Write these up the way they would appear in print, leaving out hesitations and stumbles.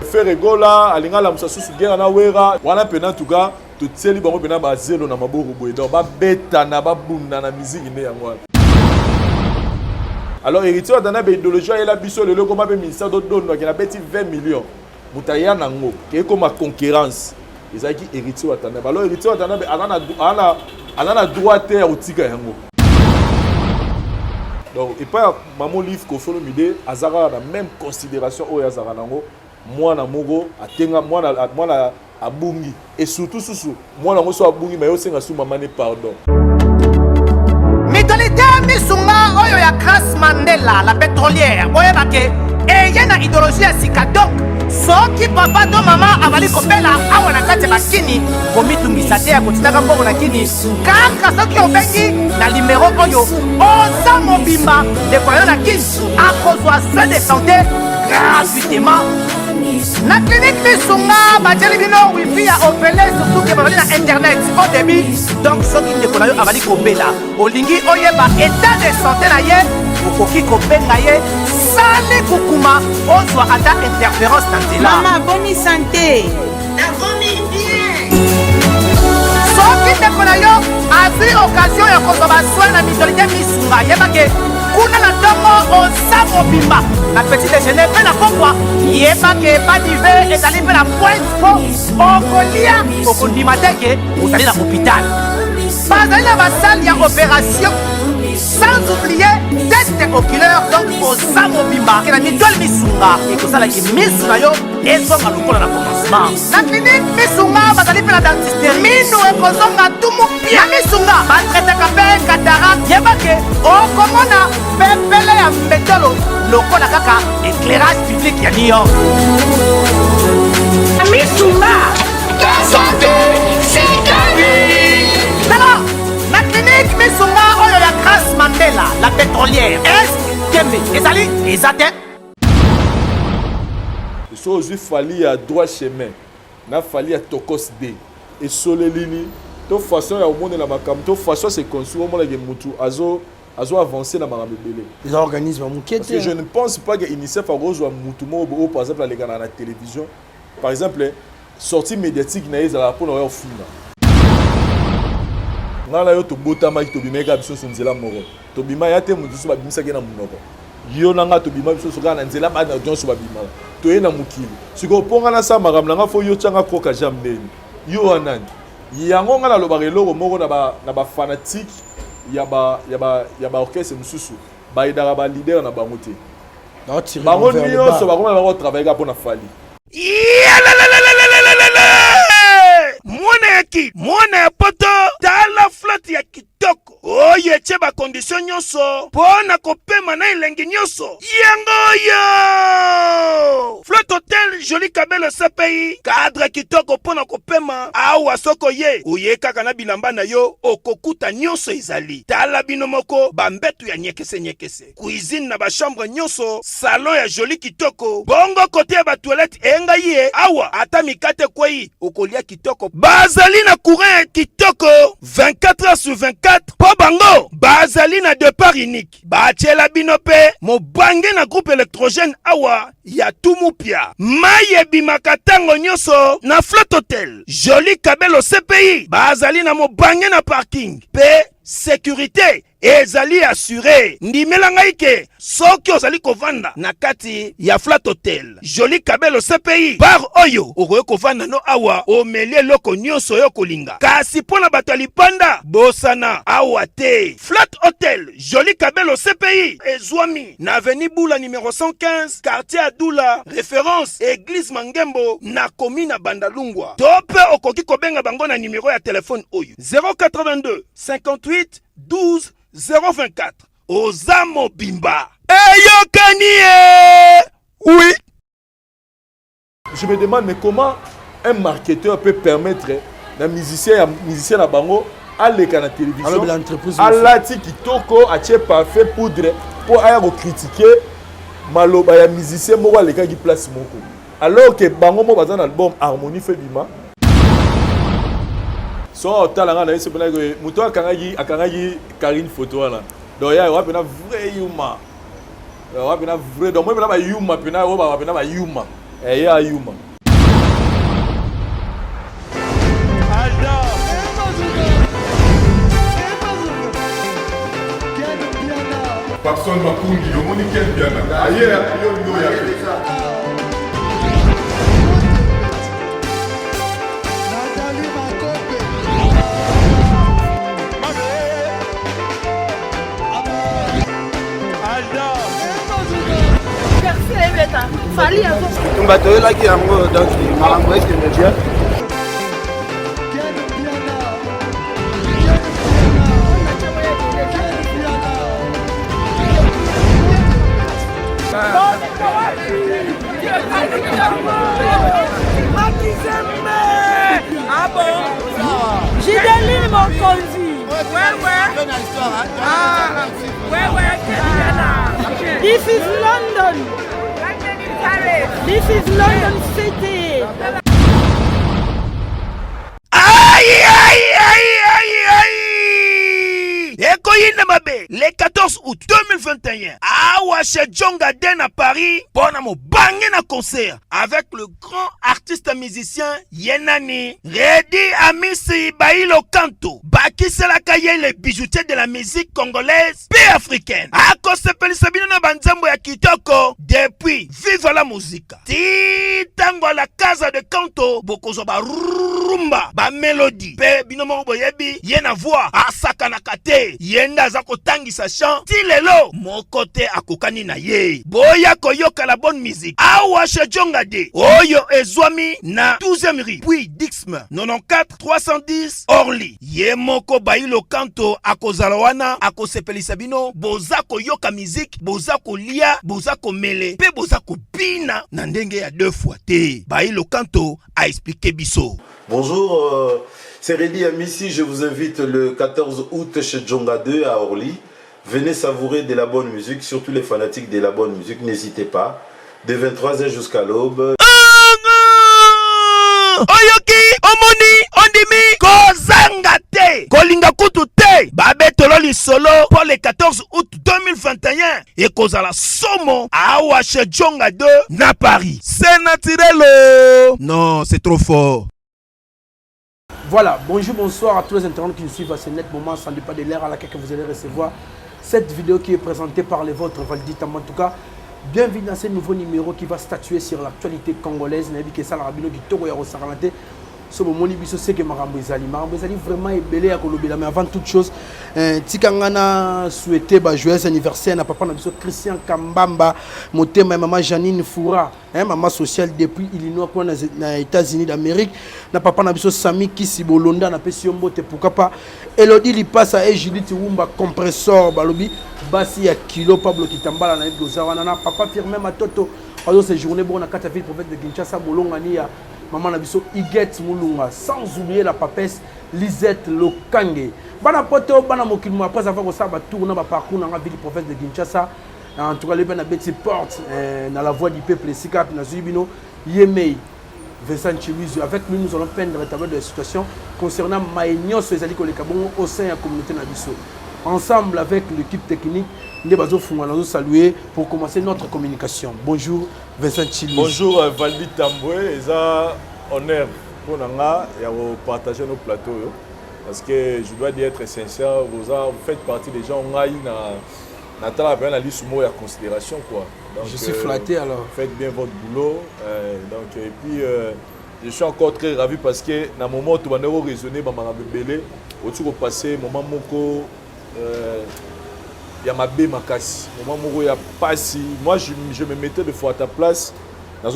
faire gola alinga la musasu guerre na wera wana pena tuka tutseli bango pena ba zelo na maboko boye donc ba beta na ba bunda na musique ne yango. Alors héritier atana be idéologie et la biso le comme be ministère d'autres qui na beti 20 millions mutaya nango ke comme concurrence ezaki héritier atana alors héritier atana be ana droit terre utika yango. Donc et pas maman livre ko folo mide azara na même considération o azara nango mwana mogo atenga mwana abungi et surtout mwana ngo so abungi mais osenga su mama ne pardon. Mitolite misunga oyo ya Grace Mandela la pétrolière oyo bake eyena idéologie ya sika donc soki papa to mama avali kopela awa na kati bakini komitungisa te ya kotinaka mbongo na kini kaka soki obengi na numéro oyo oza mobimba ndeko yo na kini akozwa soin de santé gratuitement na clinique misunga bajeli bino wifi ya opele surtout ke bazali na internet au début donc soki ndeko na yo avali kopela olingi oyeba état de santé na ye okoki kobenga ye sali kukuma ozwa ata interférence na nzela. Mama boni santé nakomi bien soki ndeko na yo azwi occasion ya kozwa baswin na mitolite misunga yebake kuna na ntongo oza mobimba na petit déjeuner mpe na pokwa yebake badive ezali mpe na pointe po okolia okondima teke ozali na hôpital bazali na basale ya opération sans oublier test oculaire donc oza mobimba ke na mitole misunga ekosalaki misu na yo ezonga lokola na commencement na clinique misunga bazali mpe na dentiste minu ekozonga tumu pia misunga batretaka mpe cataracte yebake okomona pepele ya mbetolo lokola kaka éclairage public ya New York. Misunga santé c'est gagné. Alors la clinique misunga oyo ya Grace Mandela la pétrolière est kembe ezali ezate so ozwi fali ya droit chemin na fali ya tokos d et solelini to façon ya omonela makambo to façon c'est construit omona ke mutu azo avancer na makambo ebele. Les organismes parce que je ne pense pas que UNICEF a rejoint mutu moko par exemple aleka na télévision par exemple sortie médiatique na ezala pour na yo fina ngala yo tobotama ki tobimeka biso so nzela moko tobima ya te mutu so babimisaki na munoko yo nanga tobima biso so kana nzela ba na donso babima to ye na mukili siko ponga na sa makambo nanga fo yo tshanga koka jamdeni yo anani yango ngala lo ba reloko moko na ba fanatique ya ba orchestre mususu ba idara ba leader na bango te bango nyonso bakoma ba travailler pour na fali mwana ya poto tala flotte ya kitoko oyo etie bakondition nyonso mpo na kopema na elenge nyonso yangoyo flotte hotel joli kabelo CPI cadre kitoko mpo na kopema awa soko ye oye kaka na bilamba na yo okokuta nyonso ezali tala bino moko bambetu ya nyekese cuisine na bachambre nyonso salon ya joli kitoko bongo kote ya batoilette engai ye awa ata mikate kwei okolia kitoko bazali na courant kitoko 24 heures sur 24 po bango bazali na départ unique batiela bino pe mobange na groupe électrogène awa ya tumupia maye bimaka tango nyonso na flotte hotel joli kabelo CPI bazali na mobange na parking pe sécurité ezali assuré ndimela ngai ke soki ozali kovanda na kati ya flat hotel joli kabelo CPI bar oyo okoki kovanda no awa omelie loko nyonso oyo kolinga kasi mpona bato ya lipanda bosana awa te flat hotel joli kabelo CPI ezwami na avenue Bula numéro 115 quartier Adula référence église Mangembo na commune Bandalungwa to pe okoki kobenga bango na numéro ya telefone oyo 082 58 12 024 Ozamo Bimba. Oui. Je me demande mais comment un marketeur peut permettre un musicien à bango à l'écran de télévision à l'ati kitoko à tier parfait poudre pour aller critiquer maloba ya musicien moko à l'écran qui place moko alors que bango mo bazana album harmonie fait bima so talanga na ese pena que muto akangaki Karine photo là donc ya wa pena vrai yuma wa pena vrai donc moi pena ba yuma pena wa pena ba yuma Eya Ayuma. Papson Makundi, le monde qui est bien là. Ailleurs, il y a bato oyelaki yango donc makambo ekende bien. Gideline Mokonzi. This is London. This is London City. Aïe, aïe, aïe, aïe, aïe. Ekoyine Mabe, le 14 août 2021, à chez Djonga Den à Paris, pour mon bangé na concert avec le grand artiste musicien Yenani, Redi Amisi Bailo Kanto, Bakisela Kaye, le bijoutier de la musique congolaise et africaine. A cause de Sabino na Banzambo ya Kitoko, depuis Vive la musique. Titango à la casa de Kanto, Bokozo ba rumba, ba mélodie, pe binomo boyebi, yena voix, asaka na kate, yenda zako tangi sa chant, ti lelo, mon côté akokani na ye. Boya koyoka la bonne musique. Awa Djonga de, oyo ezwami na 12e rue, puis Dixme, 94 310 Orly. Ye moko Bailo Kanto akozalawana, akosepelisa bino, boza koyoka musique, boza kolia, boza komele, pe boza kopina na ndenge ya 2 fois te. Bailo Kanto a expliqué biso. Bonjour, c'est Redi Amissi, je vous invite le 14 août chez Djonga 2 à Orly. Venez savourer de la bonne musique, surtout les fanatiques de la bonne musique, n'hésitez pas. De 23h jusqu'à l'aube. Oyoki, omoni, ondimi, kozangate, kolinga kutu te, babetolo solo pour le 14 août 2021 et kozala somo awa chez Djonga 2 na Paris. C'est naturel. Non, c'est trop fort. Voilà, bonjour, bonsoir à tous les internautes qui nous suivent à ce net moment, sans pas de l'air à laquelle vous allez recevoir cette vidéo qui est présentée par les vôtres, Valdi Tam. En tout cas, bienvenue dans ce nouveau numéro qui va statuer sur l'actualité congolaise. Nabi Kessa Larabino qui Togo Yaro Saralate. Ce moment, biso c'est que Marambo Ezali vraiment est belé à Kolobela. Mais avant toute chose, Tikangana souhaité joyeux anniversaire à papa Nabiso Christian Kambamba, mon thème maman Janine Foura, maman sociale depuis Illinois, dans les États-Unis d'Amérique. Na papa Nabiso Sami Kisibolonda, na Pesiombo te pourquoi pas. Elodie Lipasa et Judith Wumba compresseur balobi, Basi ya kilo Pablo Kitambala na Ibdozawana, papa firmé Matoto. Alors cette journée bon na Kataville prophète de Kinshasa Bolongani ya maman Nabiso Iguette Moulunga, sans oublier la papesse Lisette Lokange. Bana poto bana mokilmo après avoir ça ba tourner ba parcours dans la ville prophète de Kinshasa. En tout cas les ben Betty porte dans la voix du peuple Sikap na Zubino Yemei Vincent Chiluzu. Avec lui nous allons peindre le tableau de la situation concernant Maïnios Ezali Kolekabongo au sein de la communauté Nabiso. Ensemble avec l'équipe technique, nous allons saluer pour commencer notre communication. Bonjour Vincent Chiluzu. Bonjour Valdi Tamboué, c'est un honneur pour nous partager nos plateaux. Parce que je dois dire être sincère, vous faites partie des gens qui ont la liste de considération. Donc, je suis flatté alors. Faites bien votre boulot. Donc, et puis, je suis encore très ravi parce que dans le moment où tu vas raisonner, tu vas passer un moment où il y a ma bé, ma casse. Au moment où il n'y a pas si. Moi, je me mettais de fois à ta place. Donc,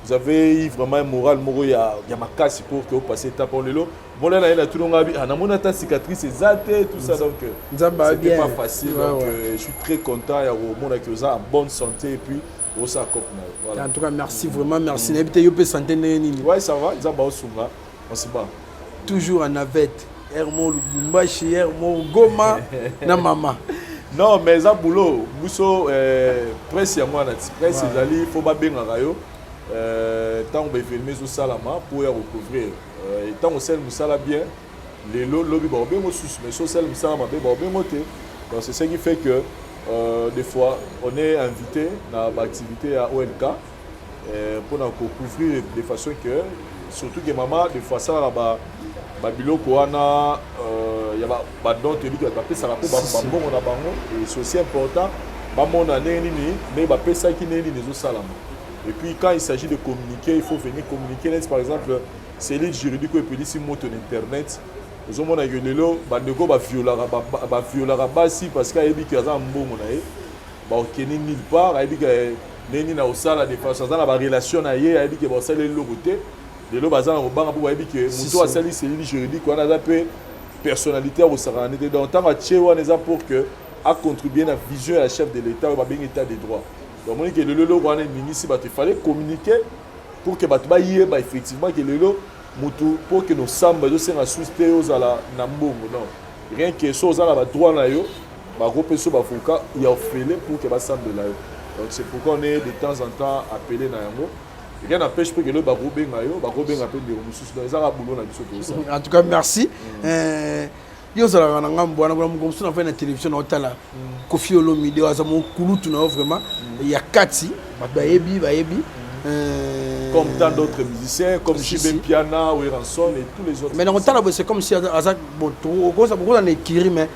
vous avez vraiment un moral, il y a ma casse pour que vous passiez étape en l'élo. Bon, là, il y a tout le monde qui a ta cicatrice, et tout ça. Donc, c'était pas facile. Donc, je suis très content. Il y a au monde qui est en bonne santé et puis, au ça voilà. En tout cas, merci vraiment, merci. Oui, ça va, on se bat. Toujours en navette. Hermo Lubumbashi, Hermo Goma, na maman. Non, mais ça boulot, Bousso, presse à moi, presse, il faut pas bien rayo. Tant on va filmer sur Salama pour y recouvrir. Et tant on sait le bien, les lobby bien au sous, mais sur celle Salama bien monté. Donc c'est ce qui fait que des fois on est invité dans l'activité à ONK pour couvrir de façon que surtout que maman des fois ça biloko wana ya ba donc tu dis que ça rapport bango na bango et c'est aussi important bamona nini mais ba pesa qui nini les salama. Et puis quand il s'agit de communiquer, il faut venir communiquer. Par exemple, c'est l'île juridique où il peut dire si monte internet. Nous avons dit que lelo bandeko ba violara basi parce qu'il y a des gens qui ont mbongo na ye ba okeni nulle part, il dit que nini na osala de façon dans la relation na ye, il dit que ba osala le côté lelo bazana obanga pour il dit que muto asali c'est l'île juridique on a appelé personnalité au saranité donc tant que tché wana za pour que a contribuer à la vision à la chef de l'État ou bien état des droits. Donc on dit que le lelo wana ministre il fallait communiquer pour que batu ba yé ba effectivement que le lelo mutu pour que nos samba de senga susté aux ala na mbongo non rien que ça aux ala ba droit na yo ba repeso ba foka ya ofele pour que ba samba là yo. Donc c'est pourquoi on est de temps en temps appelé na yango. Rien n'empêche pas que le ba robenga yo ba robenga pe de mususu dans za boulot na biso tout ça. En tout cas merci. Yo zala na ngambo wana kwa mkomsu na fait na télévision na otala Koffi Olomide azamo kulutu na vraiment il y a kati ba yebi comme tant d'autres musiciens comme JB Piana ou Ranson et tous les autres. Mais dans otala c'est comme si azak bon trop ça beaucoup dans écrit mais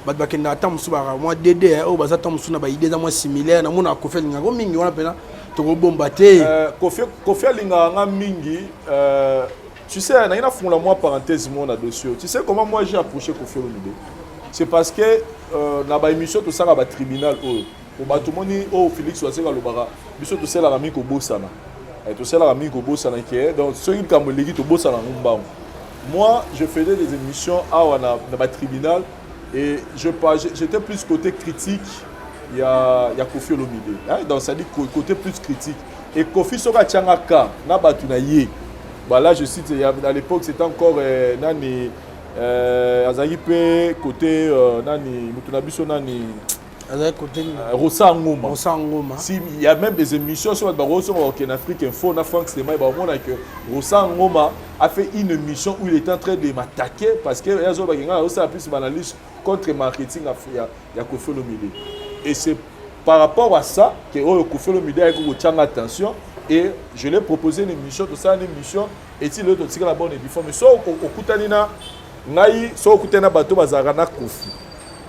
ba kenda tam subara moi DD o baza tam suna ba idée za moi similaire na mona Koffi linga mingi wana pena to bomba te Koffi linga nga mingi tu sais, il y a une parenthèse là-dessus. Tu sais comment moi j'ai approché Koffi Olomide? C'est parce que dans l'émission, tout ça, il y a un tribunal. Tout le monde dit, oh, Félix, tu sais, tout ça, la ko bosana. Tout ça, la ko bosana. Donc, ceux qui ont dit que bosana, moi, je faisais des émissions dans le tribunal et j'étais plus côté critique. Il y a Koffi Olomide. Donc, ça dit côté plus critique. Et Koffi Soka Tchangaka, n'a pas tout naïe. Bah là, je cite, à l'époque, c'était encore Nani Azaïpe côté Nani Mutunabiso Nani Rosa Ngoma. Si il y a même des émissions sur en Afrique Info, en France, c'est moi, que Rosa Ngoma a fait une émission où il était en train de m'attaquer parce que il y a aussi plus d'analyse contre marketing à Koffi Olomide. Et c'est par rapport à ça que Koffi Olomide a eu attention. Et je lui ai proposé une émission, tout ça, une émission, et si l'autre tire la bonne édition. Mais soit au Koutanina, soit au Koutana Bato Bazarana Koffi.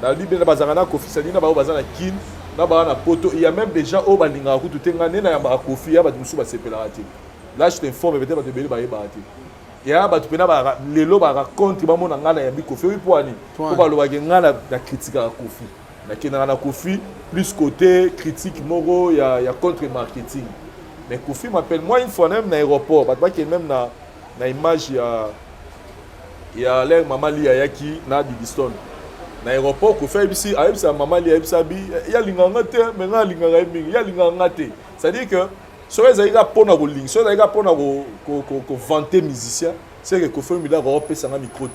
Dans le Libye, Bazarana Koffi, ça dit que Bazarana Kin, Bazarana Poto. Il y a même des gens au Balinga, tout est ngane, na yamba Koffi, ya Batumsu Basepelati. Là, je t'informe, peut-être que tu vas te battre. Il y a Batupena, les lots racontent, ils vont ngana yambi Koffi, oui, pour aller. Pour aller ngana la critique à Koffi. La Kenana Koffi, plus côté critique, moro, il y a contre-marketing. Mais Koffi m'appelle moi une fois même dans l'aéroport, parce que même dans l'image, il y a l'air maman Liayaki na Bidiston. Dans l'aéroport, Koffi ici, avec sa maman Liayaki, il y a l'ingangate, maintenant l'ingangate, il y a l'ingangate. C'est-à-dire que si vous avez pour ling, si vous avez pour vanter musicien, c'est que Koffi Olomide a repéré ça dans micro.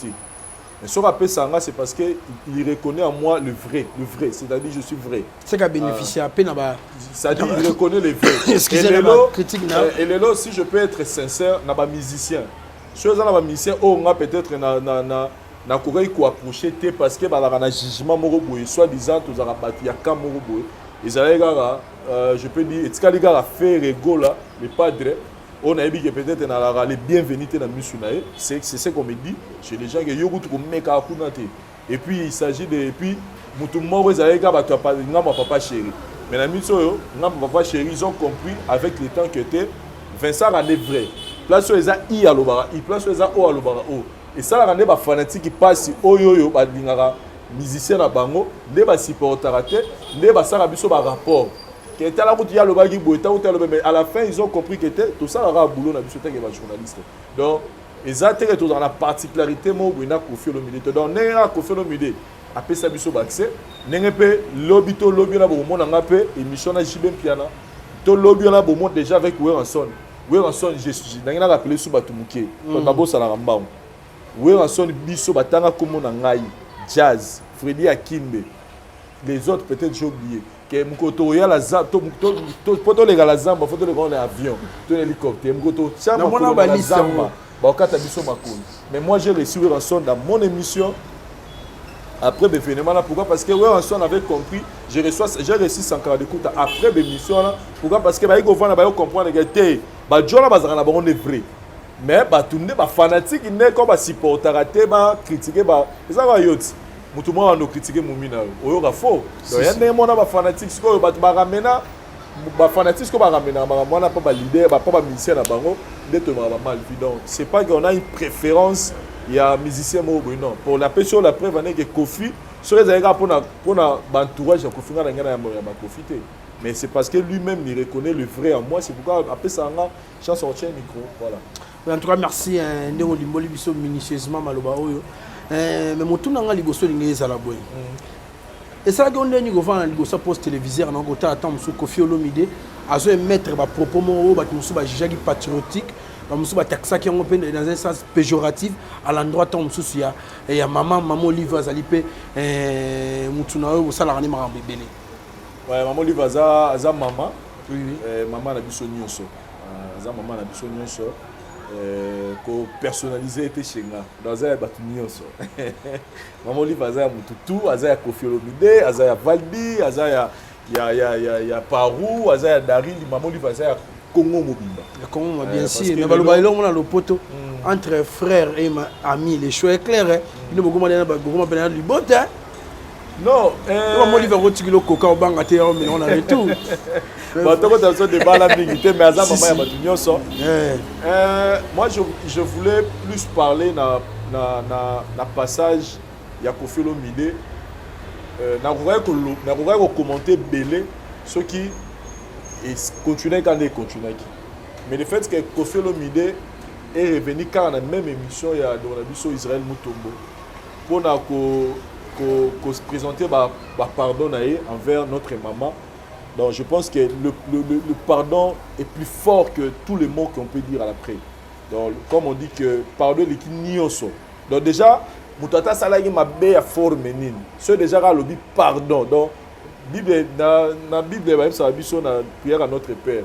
Mais si on rappelle ça, c'est parce qu'il reconnaît en moi le vrai, c'est-à-dire je suis vrai. C'est qu'il a bénéficié à peine. C'est-à-dire qu'il reconnaît le vrai. Excusez-moi, critique. Et Lelo, si je peux être sincère, n'a pas musicien. Si on a un musicien, on a peut-être na Corée qui approché parce que on a jugement moroboy, soit-disant tous a battu ya kam moroboy. Ils allaient je peux dire, est-ce qu'il a fait rigola le padre? On a dit que peut-être les bienvenus dans le Musunae, c'est ce qu'on me dit chez les gens que yo kutu meka akunate. Et puis il s'agit de puis mutu moro ezaleka bato papa chéri. Mais na mitso ngamba papa chéri ils ont compris avec le temps que était Vincent rendait vrai. Place où eza i alobara, i place où eza o alobara o. Et ça rendait ba fanatique qui passe oyoyo ba dingara musicien na bango, ne ba supportera te, ne ba sara biso ba rapport. Mais à la fin, ils ont compris que tout ça aura un boulot dans le journaliste. Donc, ils ont dans la particularité de Koffi Olomide. Donc, nous avons Koffi Olomide après ça, nous avons accès. Nous avons lobby émission de JB Piana. Nous avons déjà avec Weranson. Weranson, je l'ai rappelé sur Batumouké. Weranson, Bisso, Batanga Komonangaï, Jazz, Freddy Akimbe. Les autres, peut-être, j'ai oublié. Mkoto ya la zamba poto les la zamba faut les grands avions tout hélicoptère mkoto chama ko la zamba ba okata biso makolo mais moi j'ai reçu Ranson dans mon émission Après, événement là, pourquoi? Parce que ouais, on avait compris, j'ai reçu 100 d'écoute après l'émission là. Pourquoi? Parce que ils comprendre que t'es, John Bazarana on est vrai. Mais tout le monde fanatique, il n'est comme supporter, critiquer, c'est ça que yoti. Tout le monde a critiqué Moumina. Oyo ga faux. Donc il y a des gens fanatique, ce que ba ramena, ba fanatique, ce que ba ramena, moi n'a pas leader, pas musicien na bango, d'être mal évident. C'est pas qu'on a une préférence. Il y a un musicien non. Pour la personne, la preuve est que Kofi, sur les aïgas pour l'entourage de Kofi, il y a profité. Mais c'est parce que lui-même, il reconnaît le vrai en moi. C'est pourquoi, après ça, on a chance de sortir le micro. Voilà. En tout cas, merci. Ndéo Limboli biso minutieusement maloba oyo. Mais mon tour n'a liboso l'ingénieur à la boy. Et ça, on a une gouverne liboso post téléviseur. On a goûté à temps sur Kofi Olomide. À ce mettre ma propos mon haut, qui nous jugé patriotique. Dans un sens péjoratif à l'endroit où il y a maman Olive Azalipe Moutunao au salarié Marambébélé. Ouais, maman Olive Aza maman. Oui. Maman n'a biso nyonso. Aza maman n'a biso nyonso. Ko personnalisé était chez moi. Dans un batu nyonso. Maman Olive Aza Moututu, Aza ya Kofi Olomide, Aza ya Valdi, Aza ya Parou, Aza ya Daril, maman Olive Aza ya Congo Mobimba. Le Congo, bien sûr. Mais le poteau entre frères et amis, les choix est clair. Il y a beaucoup de libote. Non. On va retirer le coca au banc à terre, mais on avait tout. Moi, je voulais plus parler dans passage de Kofi Olomide. Je voudrais commenter Belé, ceux qui et continuer quand il continue. Mais le fait que Kofi Olomide est revenu quand on a la même émission il y a dans Israël Mutombo pour se présenter pardon envers notre maman. Donc je pense que le pardon est plus fort que tous les mots qu'on peut dire à l'après. Donc comme on dit que pardon les qui nioso. Donc déjà mutata salagi mabe à forme nini. C'est déjà le pardon. Donc dans la Bible, ça a prière à notre Père.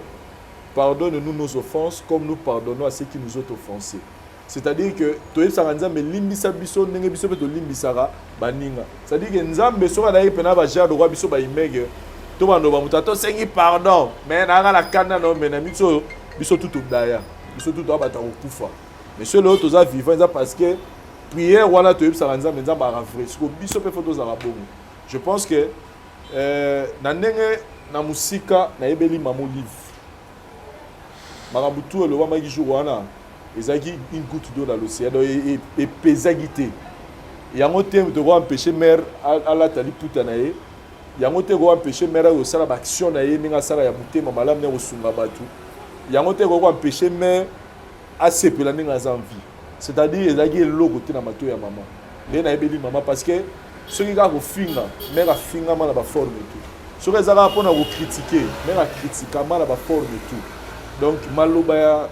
Pardonne-nous nos offenses comme nous pardonnons à ceux qui nous ont offensés. C'est-à-dire que Toye Saranza me limbisa biso nenge biso beto limbisara baninga. C'est-à-dire que Nzambe sora na yepena ba jar de roi biso ba imege. To bando ba mutato sengi pardon. Mais na la kana no mena biso tout daya. Biso tout abata okufa. Mais ceux autres za vivant parce que prière wana Toye Saranza menza ba rafre. Siko biso pe photo za bongo. Je pense que na ndenge na musika na yebeli mamo livre marabutu le wama ki jour wana ezaki une goutte d'eau dans l'océan et pesagité yango te to ko empêcher mère à la tali puta na ye yango te ko empêcher mère au sala action na ye ninga sala ya mutema malamu ne osunga batu yango te ko empêcher mère à sepela ninga za envie c'est-à-dire ezaki logo te na mato ya maman mais na yebeli maman parce que ceux qui ont finga, mais la finga mal à la forme et tout. Ceux qui ont critiqué, mais la critique mal à la forme et tout. Donc maloba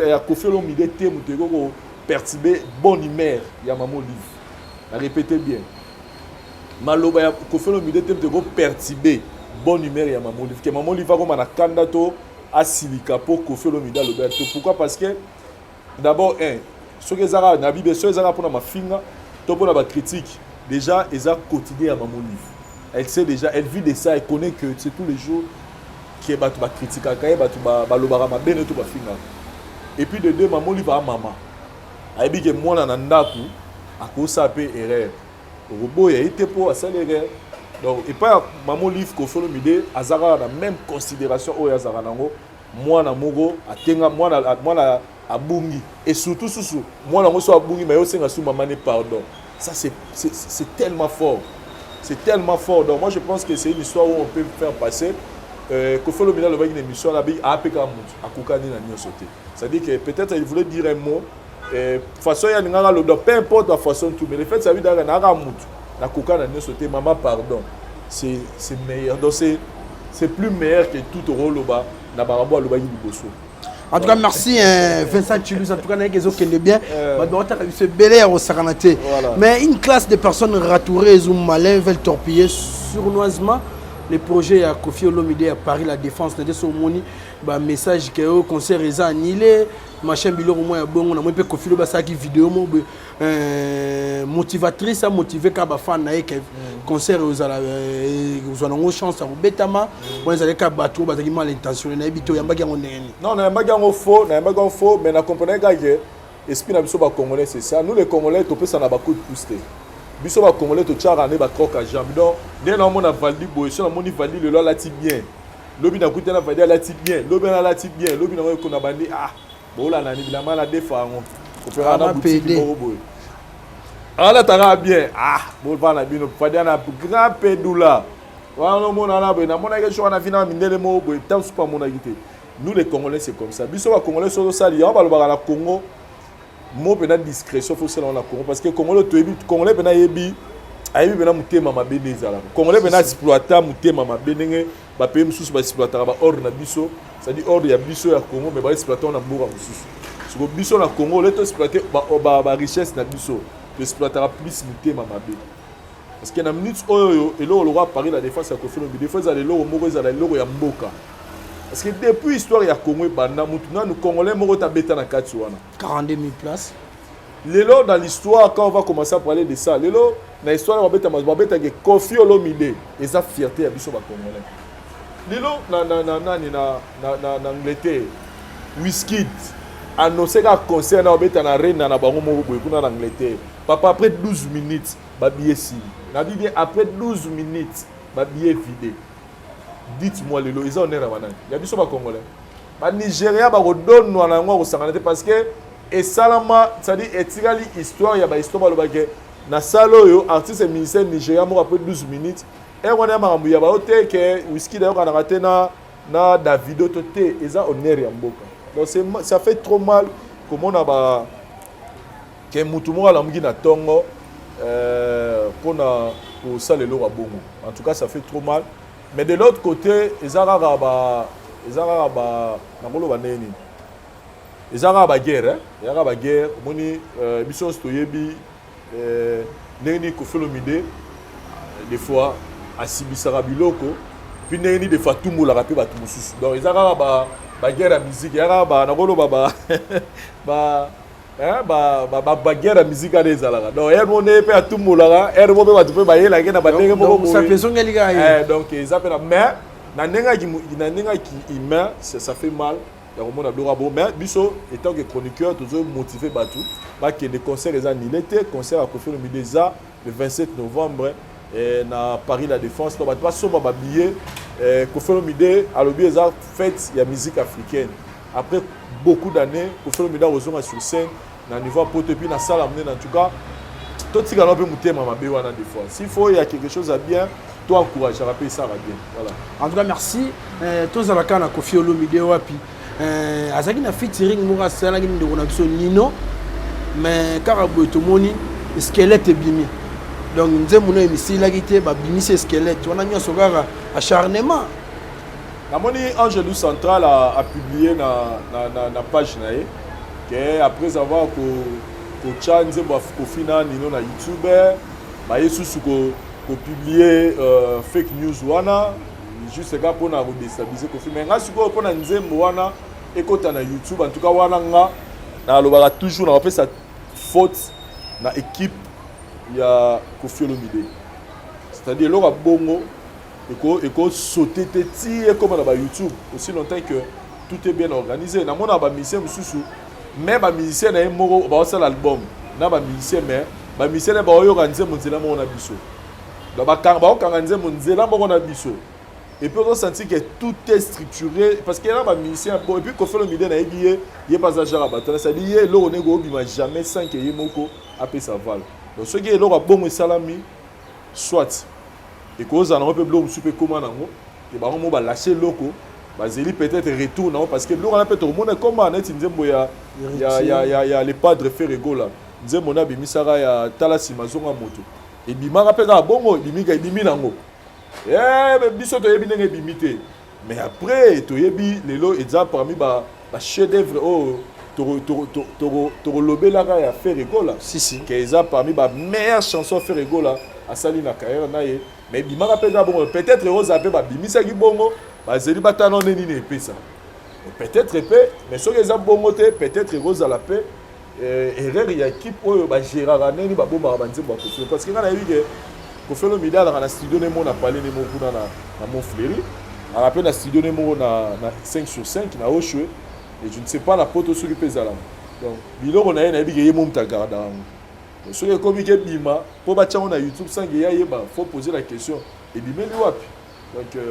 ya Kofi Olomide te mutego perturber bonne humeur ya maman livre. La répétez bien. Maloba ya Kofi Olomide te mutego perturber bonne humeur ya maman livre. Que maman livre comme na kandato a silika pour Kofi Olomide Alberto. Pourquoi? Parce que d'abord ceux qui ont na Bible ceux qui ont pour ma finga, to pour la critique. Déjà, ils ont quotidien à maman livre. Elle sait déjà, elle vit de ça, elle connaît que c'est tous les jours qui est critique à Kaye, et puis de deux, maman livre à maman. Elle dit que moi, je suis à cause de l'erreur. Le robot a été pour ça l'erreur. Donc, et pas maman livre qu'on fait le midi, Azara la même considération au Azara nango. Moi, na mogo, atenga moi na bungi. Et surtout, moi na moso bungi, mais aussi na sou maman pardon. Ça, c'est tellement fort. C'est tellement fort. Donc, moi, je pense que c'est une histoire où on peut faire passer. Kofi Olomide a une émission à APK Mout, à Koukani na sauté. C'est-à-dire que peut-être il voulait dire un mot. Façon, il y a peu importe la façon tout. Mais le fait, ça veut dire qu'il y a un Mout, à Koukani na sauté. Maman, pardon. C'est meilleur. Donc, c'est plus meilleur que tout au Loba, na Barabo à Loba Yibiboso. En tout cas, merci Vincent Chilus. En tout cas, nous avons bien. Se béler au Saranaté. Mais une classe de personnes ratourées ou malins veulent torpiller sournoisement les projets à Kofi Olomide à Paris la défense na deso moni ba message que au concert eza annulé machin biloko mo ya bongo na mo pe Kofi Olomide sa ki vidéo mo motivatrice à motiver ka ba fan na que concert aux ala aux ana chance à betama bon ils allaient ka bato ba mal intentionné na bito yamba ki ngoni non na yamba ki faux na yamba ki faux mais na comprendre que esprit na biso ba congolais c'est ça nous les congolais to pesa na ba coup de pouce biso ba congolais to tchara ne ba croque à jambe donc dès na mona valdi boy so na moni valdi le la ti bien lobi na kuta na valdi la ti bien lobi na la ti bien lobi na ko na bandi ah bola na ni bilama la defa ngo ko pera na boutique boy ala tara bien ah bol va na bino valdi na grand pédoula wa no mona na boy na mona ke cho na vina mindele mo boy tam super mona gité nous les congolais c'est comme ça biso ba congolais so sali on va le ba la Congo mo pena discrétion faut cela on a Congo parce que congolais to ebi congolais pena yebi ayebi pena mutema mabene ezala congolais pena exploiter mutema mabene ba pays mususu ba exploiter ba or na biso ça dit or ya biso ya Congo mais ba exploiter na mboka mususu siko biso na Congo le to exploiter ba richesse na biso to exploiter plus mutema mabene parce que na minute oyo elo le roi Paris la défense ya Kofi Olomide défense za lelo moko ezala lelo ya mboka. Parce que depuis l'histoire du Congo, nous Congolais, nous avons 42 000 places. Lelo, dans l'histoire, quand on va commencer à parler de ça, lelo, dans l'histoire, on va dire que Kofi Olomide, et sa fierté à Bissot Congolais. Lelo, en Angleterre, Wizkid, annoncé qu'un concert dans la reine dans Angleterre. Papa, après 12 minutes, babillet si. Après 12 minutes, babillet vidé. Dites-moi les lois, ils ont l'air à Manan. Il y a des choses congolais. Le Nigeria va redonner nous à la au Sanganate parce que et Salama, c'est-à-dire etirali histoire, il y a une histoire dans le na salo yo artiste ministère Nigeria mo après 12 minutes et on a marambu ya ba hotel que whisky d'ailleurs on a raté na Davido toté ils ont honneur ya mboka. Donc ça fait trop mal comment on a ba que mutumo ala mungi na tongo pour ça les lois bongo. En tout cas ça fait trop mal. Mais de l'autre côté, ils ont la guerre. La guerre. Moni mission stoyebi neni Kofi Olomide des fois à Sibisara biloko puis neni des fois tout moula rapé ba tout mususu. Donc ils ont la guerre à musique. Ils ont ba guerre musique à des alara donc elle mon épée à tout moula elle mo ba tu peux ba yela ke na ba ndenge mo ça fait son galiga donc ils appellent mais na nenga qui humain ça fait mal ya ko mona blora bon mais biso étant que chroniqueur toujours motivé batu ba que des concerts les annulés concert à Kofi Olomide le 27 novembre et na Paris la défense donc ba so ba billet Kofi Olomide a le bien ça fête ya musique africaine après beaucoup d'années Kofi Olomide a sur scène na niveau pote puis na salle amener en tout cas tout ce qu'on peut monter mama be wana des fois s'il faut il y a quelque chose à bien toi encourage à rappeler ça va bien voilà en tout cas merci tous à la kana Kofi Olomide wapi azaki na featuring mura sala ngi ndeko na biso Nino mais karabo tomoni squelette bimi donc nzemuna emisila kité ba bimi ce squelette wana nyoso kaka acharnement namoni Angelou Central a publié na page nae que après avoir ko change ba Kofi na Nino na YouTube ba yesusu ko publier fake news wana juste ka pona ko déstabiliser Kofi mais nga siko pona nzembo wana ekota na YouTube en tout cas wana nga na lobaka toujours na fait sa faute na équipe ya Kofi Olomide c'est-à-dire lora bongo eko sauter teti comme na ba YouTube aussi longtemps que tout est bien organisé na mona ba musicien mususu mais ba musicien na moko ba osala album na ba musicien mais ba musicien ba oyo organiser monzela mo na biso donc ba organiser monzela mo na biso et puis on sentit que tout est structuré parce que là ba musicien bon et puis Kofi Olomide na ebiye ye passage à battre ça dit ye lo nego bima jamais sans que ye moko apé sa val donc ce qui est lo bon et salami soit et cause en peu blom super comment nango et ba mo ba lâcher loko bazeli peut-être retour non parce que lo on peut tout monde comment net nzembo ya les padres Ferrego là nzembo na bimisara ya talasi mazonga moto et bimaka peka bongo bimika bimi nango biso to yebi ndenge bimité mais après to yebi lelo eza parmi ba chef d'œuvre oh to lobela ka ya Ferrego là si que eza parmi ba meilleure chanson Ferrego là asali na carrière na ye mais bimaka mpenza bongo peut-être Rose ape babimisaki bongo bazeli batano nini na epesa peut-être pe mais soki eza bongo te peut-être ekozala pe erreur ya équipe oyo bagéraka nini babombaka banzembo ya Kofelo parce que nga nayebi ke Kofelo Olomide alaka na studio nemo na pale nemo kuna na Montfleury alaka mpe na studio nemo na 5/5 na Oshwe et je ne sais pas la poto soki mpe ezalaka donc biloko na ye nayebi ke ye mo mutu agardaka yango soki ekomi ke bima mpo batyango na YouTube sange ya yeba faut poser la question ebimeli wapi donc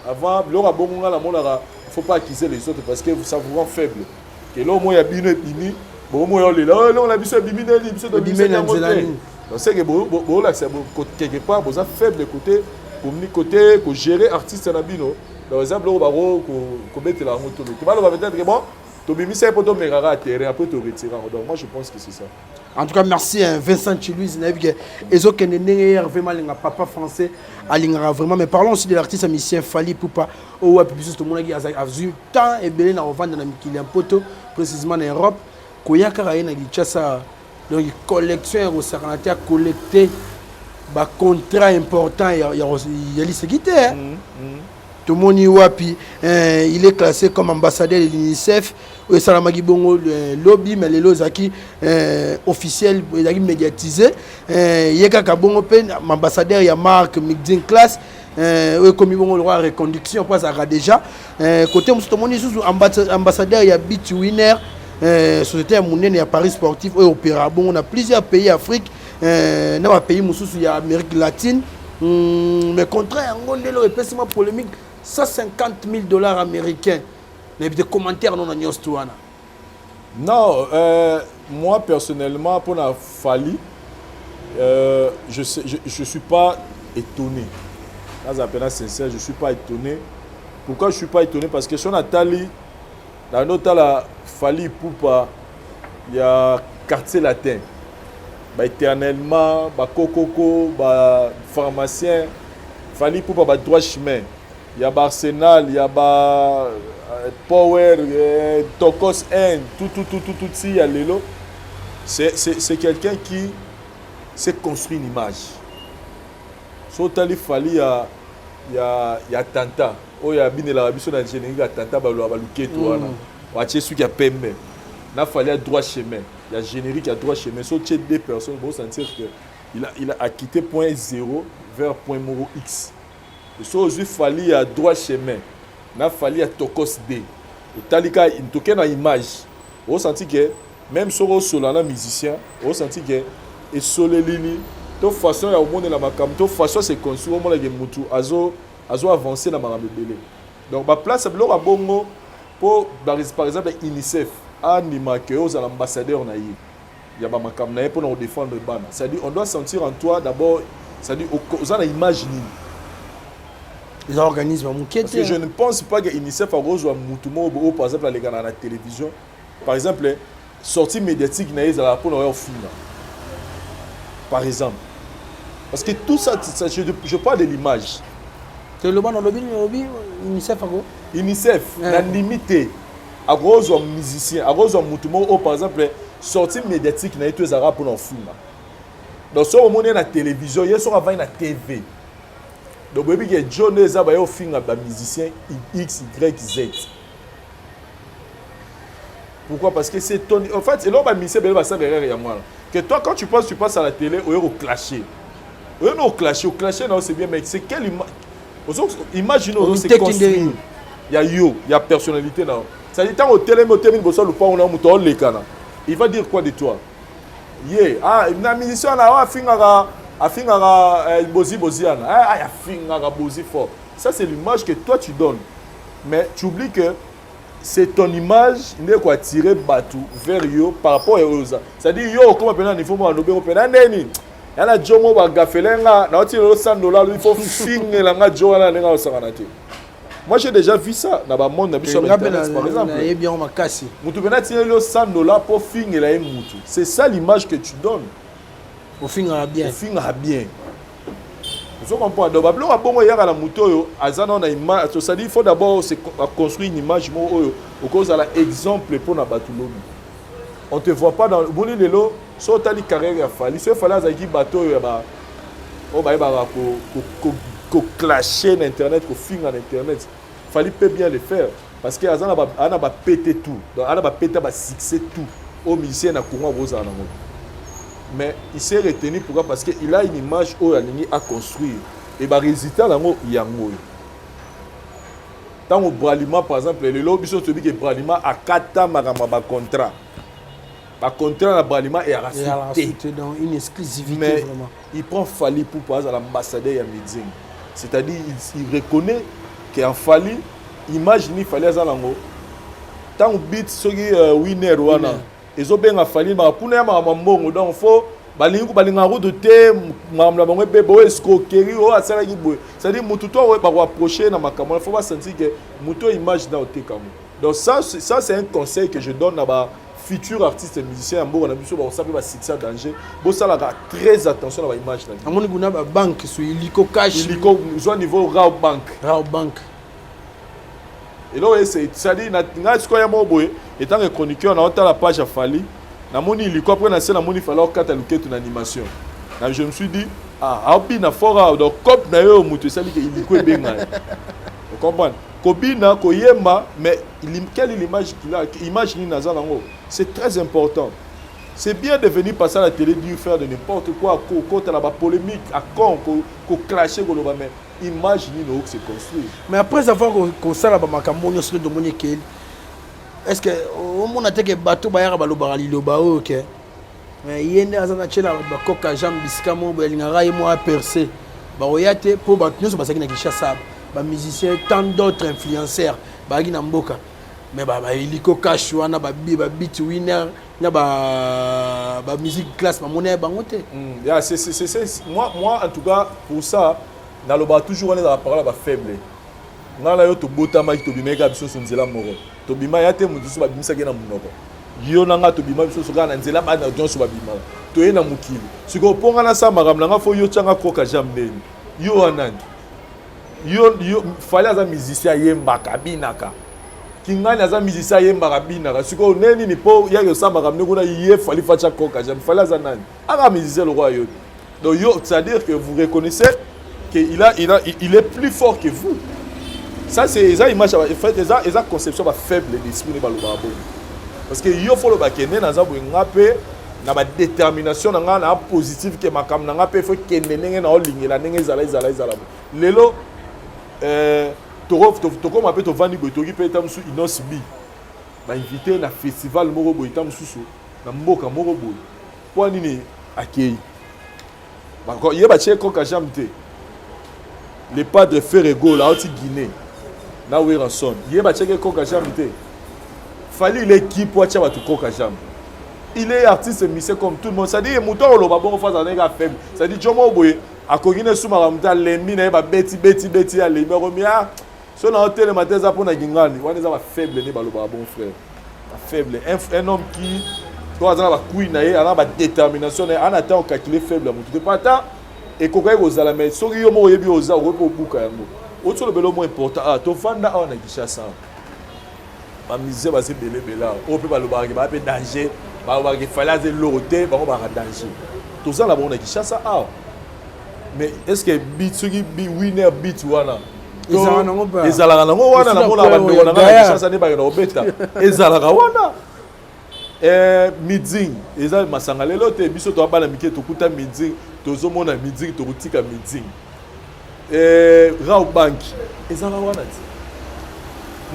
avant biloko ya bongo nga namonaka faut pas accuser les autres parce que ça vous rend faible ke lo mo ya bino ebimi bon moi on est là on a biso bimi na biso de bimi na nzela ni donc c'est que bon là c'est quelque part vous a faible côté côté ko gérer artiste na bino par exemple on va ko mettre la moto tu vas peut-être que bon to bimi c'est pour to megara terrain après to retirer donc moi je pense que c'est ça. En tout cas, merci Vincent Chilouise. Ezo Kenene vraiment un papa français alingara vraiment. Mais parlons aussi de l'artiste musicien Fally Ipupa. Oh ouais, puis tout le monde qui a vu tant et belé na revendre dans Mikilian Poto précisément en Europe. Koyaka raï na gichasa donc collection au Saranatia collecté ba contrat important il y a guitare. Tout le monde y wapi il est classé comme ambassadeur de l'UNICEF et Salamagi Bongo lobby mais les lozaki officiel et médiatisé yeka kabongo pe ambassadeur ya marque Mixing Class comme bongo le roi reconduction pas ça déjà côté tout le monde sous ambassadeur ya Beat Winner société monnaie ya Paris sportif et opéra bon on a plusieurs pays Afrique na pays mususu ya Amérique latine mais contraire ngondelo epesima polémique $150,000 américains. Les commentaires non à non, moi personnellement pour la Fally je suis pas étonné. Là à peine sincère, je suis pas étonné. Pourquoi je suis pas étonné parce que sur Nathalie dans notre la Fally Ipupa il y a quartier latin. Bah éternellement, bah Coco, bah pharmacien, Fally Ipupa bah droit chemin. Il y a Arsenal, il y a Power, Tokos N, tout il y a Lelo. C'est quelqu'un qui s'est construit une image. Sur Tali Fally, il y a Tanta. Oh, il y a bien la Rabbi sur la générique, il y a Tanta, il y a Luketo. Il y a celui qui a Pembe. Il a fallu à droit chemin. Il y a générique à droit chemin. Sur deux personnes, vous sentir qu'il a quitté point 0 vers point moro X. Et so aujourd'hui Fally à droit chemin. Na Fally à Tokos D. Et talika il toque na image. On senti que même sur solana musicien, on senti que et solelini de façon ya au monde la makam, de façon c'est construit au monde la mutu azo avancer na makambe belé. Donc ba place bloko bongo pour par exemple UNICEF anima que aux ambassadeurs na yi. Ya ba makam na pour nous défendre le ban. C'est-à-dire on doit sentir en toi d'abord, c'est-à-dire aux ana image ni les organismes parce que je ne pense pas que UNICEF a reçu un par exemple les gars à la télévision par exemple sortie médiatique na ezala pour leur film par exemple parce que tout ça je parle de l'image c'est le ban dans lobby UNICEF UNICEF na limité à reçu un musicien à reçu un mutumo par exemple sortie médiatique na tout ezala pour leur film donc ce moment na télévision hier soir avant na TV. Donc, il y a John Ezaba au film de musicien X, Y, Z. Pourquoi? Parce que c'est ton. En fait, c'est l'homme musicien, que toi, quand tu passes à la télé, on est au clasher. On est au clasher, non, c'est bien, mais c'est quelle image? Imaginons, c'est construit. Il y a il y a personnalité. Ça dit, tant au télé, il va dire quoi de toi? Ah, une musicien, là, ça c'est l'image que toi tu donnes. Mais tu oublies que c'est ton image qui a tiré Batou vers yo par rapport à eux. C'est-à-dire yo comme appelle il faut moi no bero pena neni. Yana jomo ba gafelenga na oti $100 il faut finir la nga jo na nga osanganate. Moi j'ai déjà vu ça dans le monde par exemple. bien ma casse. Mutu bena tirer $100 pour finir la mutu. C'est ça l'image que tu donnes. Au finira bien. Au finira bien. Vous comprenez? Donc, il y a la moto, il faut d'abord construire une image au cause de l'exemple pour la Batulobi. On ne te voit pas dans le bon lelo, sauf que tu as carrière à Fally. Si il fallait que bateau, qu'on clasher dans internet, qu'on finir dans internet. Fallait peut bien le faire parce que Azana va péter tout. Donc Azana va péter va succès tout. Au musicien na Congo Rosa mais il s'est retenu pourquoi parce que il a une image où il a construire et ba résultat là il y a ngo. Tant au Bralima par exemple le lobby sur celui que Bralima a 4 ans ba contrat. Ba contrat na Bralima et a racheté dans une exclusivité mais vraiment. Il prend Fally pour passer à l'ambassadeur ya Meding. C'est-à-dire il reconnaît qu'en Fally imagine Fally azalango tant beat soki winner wana ezobenga Fally ba kuna ya mbongo donc faut balinga route te mamla bango bebo escroquerie o asala ki boy c'est-à-dire mutu to ba approcher na makambo faut pas sentir que mutu image na otekamo. Donc ça c'est un conseil que je donne à ba futur artiste et musicien mbo na biso ba osape ba succès danger bo sala très attention à ba image na amoni kuna ba banque sur Illico Cash Illico zo niveau Raw Bank. Et là, c'est-à-dire, quand il y a un boy, étant que chroniqueur, on a la page à Fally. Namoni Illico après na c'est namoni fallait cataloguer ton animation. Je me suis dit abi na fora donc cop na yo mutu sali que Illico est bien. Vous comprenez? Kobina koyema mais quelle image qu'il a, image ni naza nango. C'est très important. C'est bien de venir passer à la télé dire faire de n'importe quoi quand la polémique à con ko clasher ko mais image ni no c'est construit. Mais après avoir qu'on ça la makambo nyoslo de monique est-ce que au monde a que bateau bayara balobara liloba OK mais yende azana chela ba koka jambisika mo belinga mo a percer ba oyate pour ba nyonso basaki na Kinshasa ba musiciens tant d'autres influenceurs ba gina mboka mais ba Illico Cash wana ba beat winner na ba musique classe ba monnaie bango te. C'est moi en tout cas pour ça dans le bas toujours on est dans la parole ba faible. Ngala yo to botama to bimeka biso sonzela moro. To bima ya te mudusu ba bimisa ke na munoko. Yo nanga to bima biso soka na nzela ba na audience ba bima. To ye na mukili. Siko ponga na sa makamla nga fo yo changa koka jambe. Yo anani. Yo fallait aza musicien yemba kabinaka. Kingani aza musicien yemba kabinaka. Siko neni ni po ya yo sa makamne kuna ye fallait facha koka jambe. Fallait aza nani. Aga musicien le roi yo. Donc yo c'est-à-dire que vous reconnaissez qu'il est plus fort que vous. Ça c'est les images en fait les conception ba faible d'esprit ba loba bon parce que yo faut le bakene na za boinga pe na ba détermination na positive que makam na pe faut kende ndenge na olingela ndenge zala lelo toko ma pe to vandi boy to ki pe tamsu inosbi ba invité na festival moko boy tamsu na mboka moko boy po nini akei ba ko yeba cheko ka jamte le padre Ferrego là au Guinée. Na we ranson yeba cheke koka jamite Fally l'équipe pour tchaba tout koka jam il est artiste musicien comme tout le monde ça dit muto lo ba bon face à nègre faible ça dit jomo boye akogine suma ramta lembi na ba beti ya lembi romia so na hôtel matin za pour na gingani wana za ba faible ne ba lo ba bon frère faible un homme qui doit avoir ba couille na ye ana ba détermination na ana ta calculer faible mutu pas tant et koka ko zala mais so yo mo yebi oza ko buka yango. Autre le belo moins important to fanda on a Kinshasa ba misé ba se belé o pe ba lo ba pe danger ba fallait de l'autorité ba danger tout ça là on a Kinshasa mais est-ce que bitsugi bi winner beat wana ezala na ngo wana na mona ba ndo na Kinshasa ne ba na obeta ezala ka wana Meding ezala masanga lelo te biso to ba na mike to kuta Meding to zo mona Meding to kutika Meding Raw Bank ezala wana ti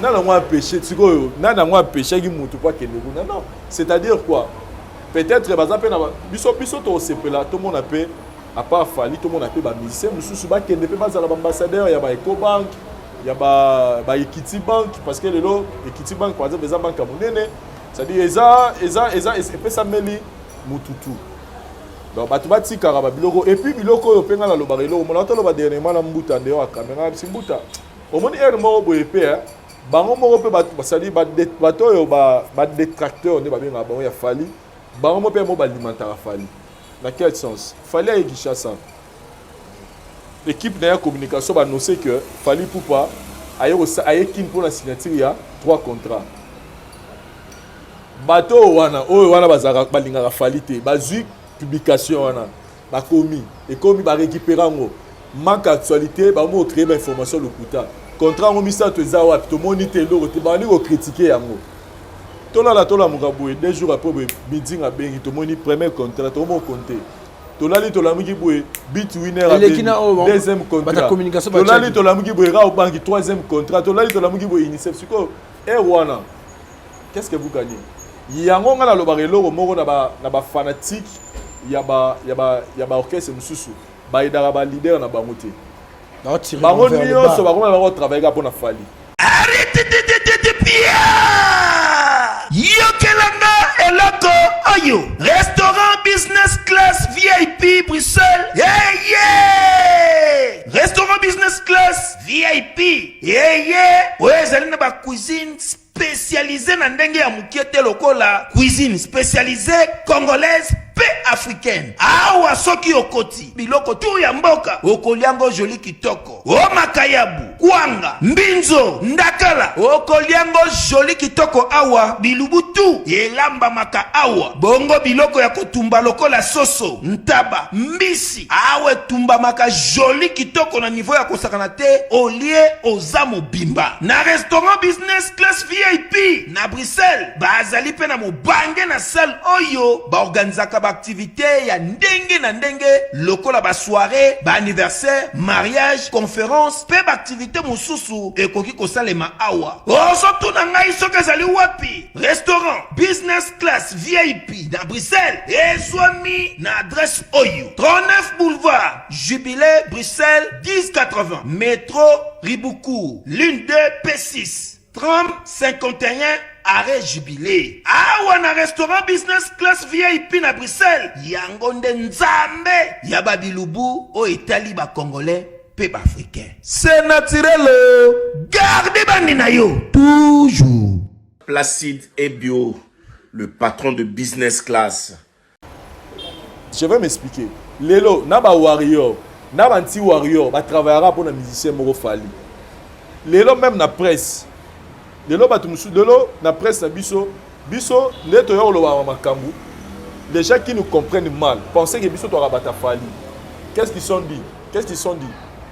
nana mwa péché tiko nana mwa péché ki mutu kwa kende kuna non c'est-à-dire quoi peut-être baza pe na biso to sepela tout monde appelle à part Fally tout monde appelle ba musicien mususu ba kende pe bazala ba ambassadeur ya ba Ecobank ya ba Equity Bank parce que lelo Equity Bank par exemple eza banque monene c'est-à-dire eza pe sa meli mututu. Donc batu batikaka ba biloko et puis biloko yo penga na loba eloko mona tolo ba dernièrement na mbuta ndeo a caméra simbuta omoni er mo boye pe bango moko pe batu basali bato yo ba détracteur ne ba benga bango ya Fally bango mo pe mo ba alimenter Fally dans quel sens Fally a Kinshasa l'équipe de communication ba annoncer que Fally Poupa aye kin pour la signature ya 3 contrats bato wana bazaka balingaka Fally te bazui publication wana bakomi ekomi ba récupérer ngo manque actualité bango créer ba information lokuta contrat ngo misa to za wapi to monite loko te bani ko critiquer yango tola mukaboye 2 jours après meeting a bengi to moni premier contrat to mo compter tolali tolamuki boye bit winner a deuxième contrat tolali tolamuki boye ra banki troisième contrat tolali tolamuki boye UNICEF siko wana qu'est-ce que vous gagnez yango ngala lobare loko moko na ba fanatique ya ba orchestre mususu ba idara ba leader na bango te bango nyonso bakoma bango travailler pour na fali arrête Pierre yokelanga eloko oyo restaurant business class VIP Bruxelles restaurant business class VIP oyo ezali na ba cuisine spécialisée na ndenge ya mukiete lokola cuisine spécialisée congolaise pe africaine awa soki okoti biloko tu ya mboka okoliango joli kitoko o makayabu kwanga mbinzo ndakala okoliango joli kitoko awa bilubutu elamba maka awa bongo biloko ya kotumba lokola soso ntaba mbisi awe tumba maka joli kitoko na niveau ya kosakana te olie ozamo bimba na restaurant business class VIP na Bruxelles bazali pe na mobange na salle oyo ba organizaka activité ya ndenge na ndenge lokola ba soirée ba anniversaire mariage conférence pe ba activité mususu ekoki kosalema awa osotu na ngai soki ezali wapi restaurant business class VIP na Bruxelles ezwami na adresse oyo 39 boulevard Jubilé Bruxelles 1080 métro Ribuku l'une 2 P6 30 51 arrêt Jubilé awa na restaurant business class VIP na Bruxelles yango nde nzambe ya babilubu o etali ba congolais pe ba africain c'est naturel gardez bandi na yo toujours Placide et Bio, le patron de business class. Je vais m'expliquer. Lelo na ba warrior na ba anti warrior ba travaillera pour na musicien moko fali lelo même na presse lelo batu musu lelo na presse na biso neto yo lo ba makambu les gens qui nous comprennent mal pensaient que biso to rabata fali qu'est-ce qu'ils sont dit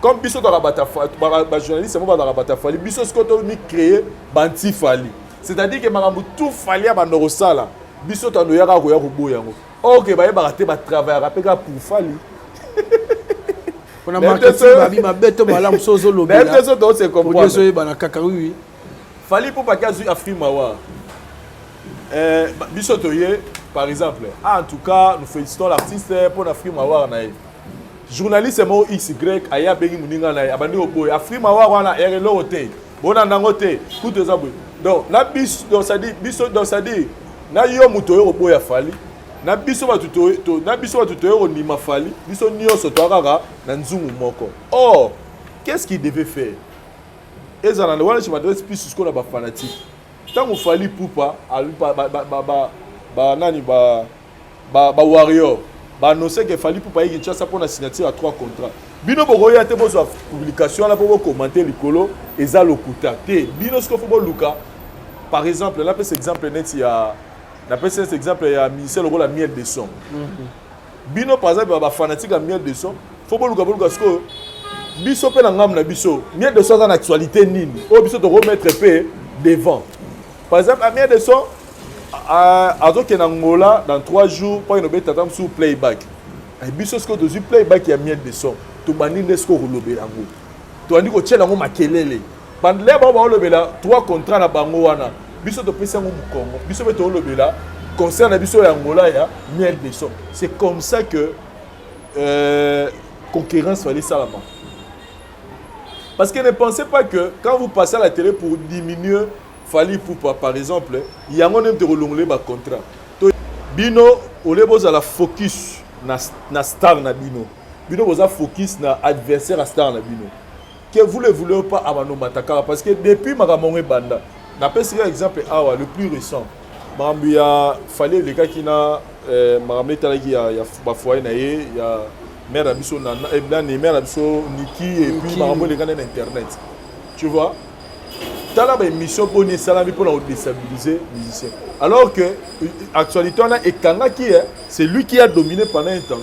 comme biso to rabata fali ba journaliste mo ba rabata fali biso ce que to mi créer banti fali c'est-à-dire que makambu tout fali ba norosala biso to no yaka ko ya kuboya ngo OK ba yeba te ba travailler rapeka pour fali on a marketing babi mabeto malamu sozo lobela même ça to se comprendre pour que na kakawi fali pour pas kazu Afrique mawa biso to ye par exemple en tout cas nous félicitons l'artiste pour Afrique mawa na journaliste mo XY aya bengi muninga na abandi oboy Afrique mawa wana erelo hotel bona nangote tout ça donc na biso donc ça dit biso donc ça dit na yo muto yo oboy fali na biso batuto yo ndima fali biso nyonso toakaka na nzungu moko or qu'est-ce qu'il devait faire ezana wana je m'adresse plus sur la ba fanatique tango fali pupa nani ba warrior ba no sait que fali pupa yiki tcha pour na signature à 3 contrats bino bokoya te bozo publication là pour commenter likolo eza lokuta te bino ce que faut luka par exemple là peut exemple net ya na pese cet exemple ya ministère logo la miel de son bino par exemple ba fanatique la miel de son faut pas luka parce que biso pe na ngam na biso miel de son dans actualité nini o biso to remettre pe devant par exemple la miel de son azo ke na ngola dans 3 jours pas une bête attendre sur playback et biso ce que to playback ya miel de son to baninde ce ko lobela ngo to andi ko tshela ngo makelele bandle ba lobela 3 contrats na bango wana biso to pesa ngo mukongo biso beto lobela concerne biso ya ngola ya miel de son c'est comme ça que concurrence fallait ça là-bas parce que ne pensez pas que quand vous passez à la télé pour diminuer fallait pour par exemple il y a un même de relongler ba contrat to bino ole boza la focus na star na bino boza focus na adversaire à star na bino que vous le voulez pas abano mataka parce que depuis makamongé banda na pesi exemple awa le plus récent mambu ya fallait les gars qui na makamé talaki ya ba foyer na ye ya mère abiso na mère abiso Niki et puis makambo les gars na internet tu vois tala ba émission boni salami pour la déstabiliser musicien alors que actualité on a ekanga qui est c'est lui qui a dominé pendant un temps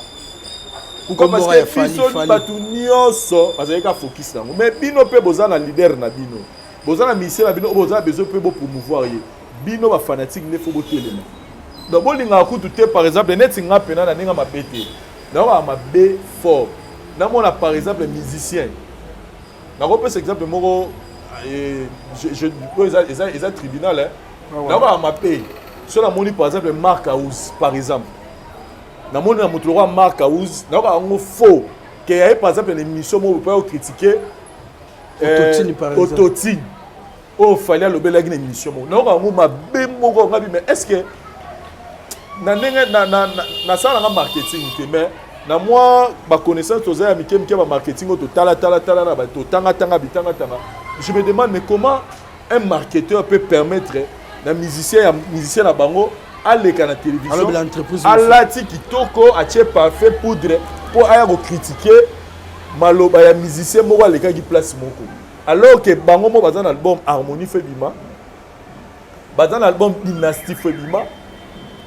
pourquoi parce que biso batu nyonso bazali ka focus nango mais bino pe boza na leader na bino boza na ministère na bino boza besoin pe bo promouvoir ye bino ba fanatique ne faut botelema donc bolinga kutu te par exemple net nga pena na ninga mabete na wa mabe fort na mona par exemple musicien na ko peut exemple moko je eza tribunal hein na wa mabe sur la moni par exemple Mark House par exemple na moni na mutu roi Mark House na wa ngo faux que y a par exemple une émission mo peut critiquer Ototine oh fallait le bel une émission mo na wa ngo mabe moko ngabi mais est-ce que na ça na marketing te mais na moi ba connaissance aux amis qui ba marketing au tala na ba to tanga je me demande mais comment un marketeur peut permettre na musicien na bango aller à la télévision à la kitoko a tché parfait poudre pour aller critiquer maloba ya musicien moko aller ka gi place moko alors que bango mo bazana album harmonie fait bima bazana album dynastie fait bima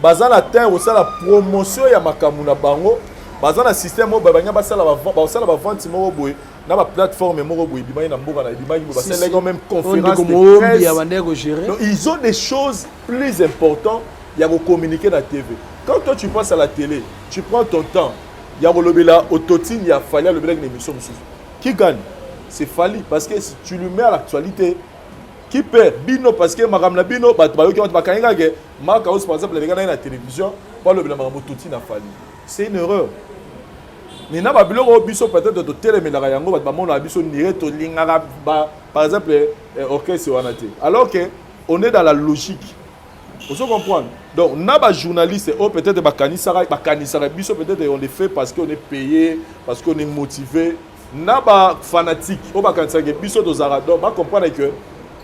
bazana terre au la promotion ya makamu na bango bazana système mo babanya basala ba vente mo boy na ba plateforme mo boy bima na mboka na bima ba c'est les même conférence donc ils ont des choses plus importantes il y a communiquer dans la TV quand toi tu passes à la télé tu prends ton temps il y a lobela Ototine il y a fallu le blague d'émission qui gagne c'est Fally parce que si tu le mets à l'actualité qui perd bino parce que magam na bino ba yo ki ba kanga ke Mark House par exemple les gars dans la télévision pas le magam Ototine a Fally c'est une erreur mais na ba biloko biso peut-être de téléménara yango ba mona biso nire to lingara par exemple orchestre wanate alors que on est dans la logique faut se comprendre donc na ba journaliste ou peut-être ba kanisara biso peut-être on les fait parce qu'on est payé parce qu'on est motivé na ba fanatique ou ba kanisara biso do zarado ba comprendre que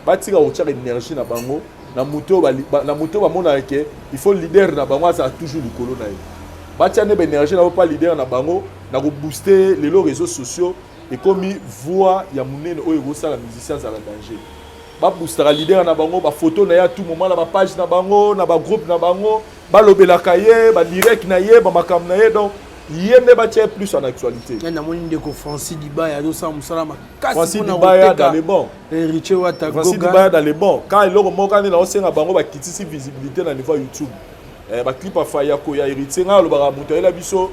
ba tira au tire énergie na bango na moto ba mona que il faut leader na bango ça toujours le colon na ba tira ne énergie na pas leader na bango na ko booster les réseaux sociaux et comme voix ya munene o ego ça la musicien ça la danger ba booster la leader na bango ba photo na ya tout moment na ba page na bango na ba groupe na bango ba lobela kaye ba direct na ye ba makam na ye donc yende ba tient plus en actualité na moni ndeko Francis Dibaya do ça musala makasi Francis Dibaya dans les bons Richie Watagoga Francis Dibaya dans les bons quand il loko moka na osenga bango ba kitisi visibilité na niveau YouTube ba clip a faya ko ya héritier nga lo ba mutela biso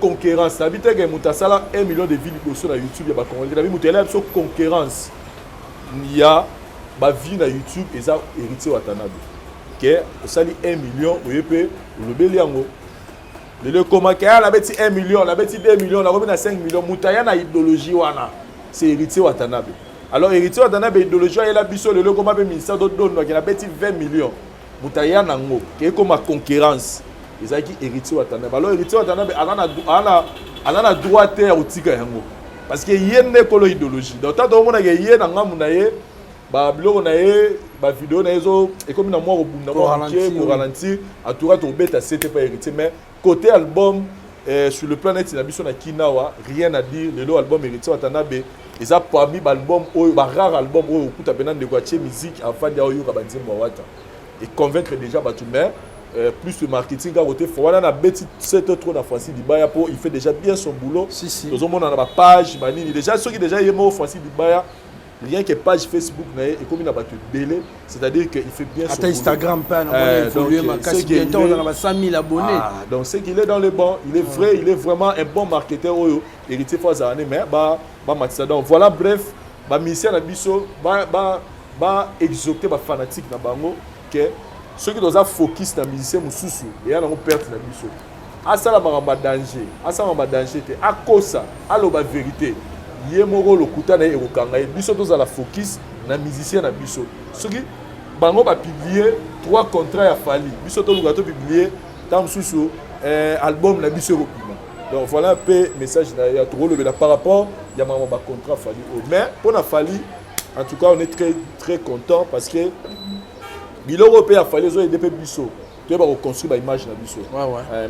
concurrence habite que mutasala 1 million de vues sur YouTube ya ba congolais na mutela biso concurrence il y a ba vie na YouTube et ça héritier Watanabe que osali 1 million oyepe lobeli yango le comment que la beti 1 million la beti 2 millions la na 5 millions mutaya na idéologie wana c'est héritier Watanabe alors héritier Watanabe idéologie ya la biso le comment be ministère d'autres qui la beti 20 millions mutaya nango que comme concurrence ezaki héritier Watanabe alors héritier Watanabe alana droite ya otika yango parce que yene kolo idéologie donc tant on a yé na ngamu na ye ba biloko na ye ba vidéo na yezo et comme na moi obunda ko ralentir à tout cas to beta c'était pas héritier mais côté album sur le planète na biso na Kinawa rien à dire le album héritier Watanabe ils a parmi album ba rare album o kuta pena de quoi musique afin de yo ka banzimba wata et convaincre déjà ba tout mais plus le marketing à côté faut na beti c'est trop na Francis Dibaya pour il fait déjà bien son boulot nous on a ma page manini déjà ceux qui déjà yemo Francis Dibaya rien que page Facebook na et comme il n'a pas tout belé c'est-à-dire qu'il fait bien son boulot Instagram pas na évoluer ma casse bientôt on a 100 000 abonnés donc c'est qu'il est dans les bons il est vrai il est vraiment un bon marketeur héritier fois année mais ba matisa donc voilà bref ba mission na biso ba exalter ba fanatique na bango que ceux qui doivent focus na musicien mususu et ya na perte na biso asala ba danger asala ba danger te akosa aloba vérité ye moko lokuta na ekokanga biso toza la focus na musicien na biso ceux qui bango ba publier 3 contrats ya Fally biso to luka to publier tam mususu album na biso ekopima donc voilà un peu message na ya to lobela par rapport ya mama ba contrat Fally mais pour na Fally en tout cas on est très très content parce que biloko pe a fallu zo aider pe biso to ba reconstruire ba image na biso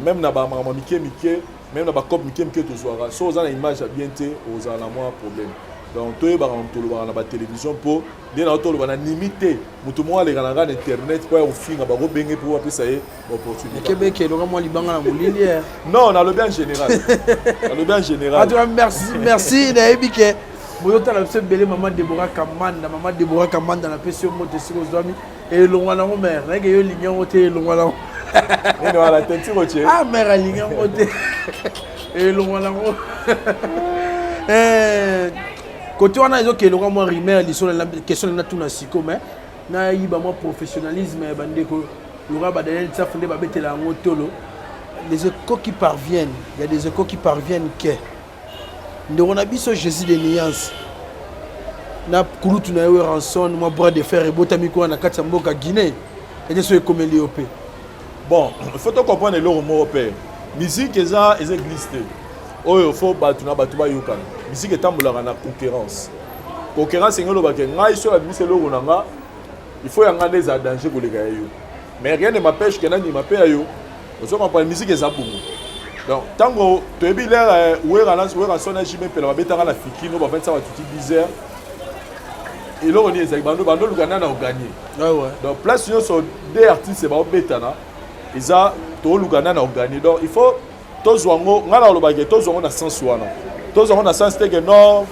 même na ba mike même na ba cop mike to zoara so za na image bien té ozala na moi problème donc toyebaka tolobaka na télévision mpo nde na toloba na limité moto moko aleka na internet mpo ya kofinga bakobenge mpo bapesa ye opportunité Québec elonga mwa libanga na molili non nalobi en général nalobi en général en tout cas merci nayebi ke bozotala biso ebele mama Deborah Kamanda na pesi yo moto esika ozwami elongwa nango mare nayeke yo lingi yango te elongwa nango nini wala tenti rotier ah mare alingi yango te elongwa nango côté wana ezoke elongwa mwa rimer question na tuna siko mais nayiba mwa professionnalisme ya bandeko longa badaniel tsafu nde babetela yango tolo les échos qui parviennent il y a des échos qui parviennent que ndeko na biso Jésus de Niance na kulutu na yewe ranson mwa bras de fer ebotami kwa na kati ya mboka Guinée ete so ekomeli yo pe bon il faut to comprendre eloko moko pe musique eza glisse te oyo fo bato na bato bayokana musique etambolaka na concurrence engelo bake ngai so abimisa eloko na nga il faut yanga nde eza danger koleka ya yo mais rien ne m'empêche que nani mape ya yo ozo comprendre musique eza bongo donc tango toyebi lere wera sona jime pela babetanga na fiki no bavantisa batuti bizere eloko ni ezali bando lukana na oganye donc place nyonso de artiste baobetana eza tolukana na oganye donc il faut tozwa ngo nga na olobaki tozwa ngo na sens wana tozwa ngo na sens te ke non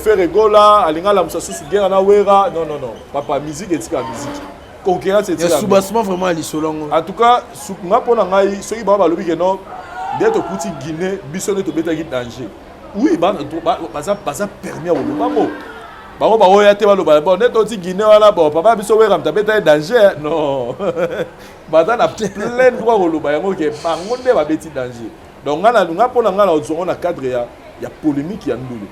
Ferregola alinga la mususu guerre na wera non papa musique etika musique concurrence etika ya soubassement vraiment lisolongo en tout cas nga pona ngai soki ba balobi ke non dès to kuti Guinée biso ne to betaki danger oui baza permis au bango bango ba oya te baloba bon ne to ti Guinée wala bon papa biso wera mtabeta danger non baza na plein droit koloba yango ke bango nde babeti danger donc nga pona nga na ozongo na cadre ya polémique ya ndulu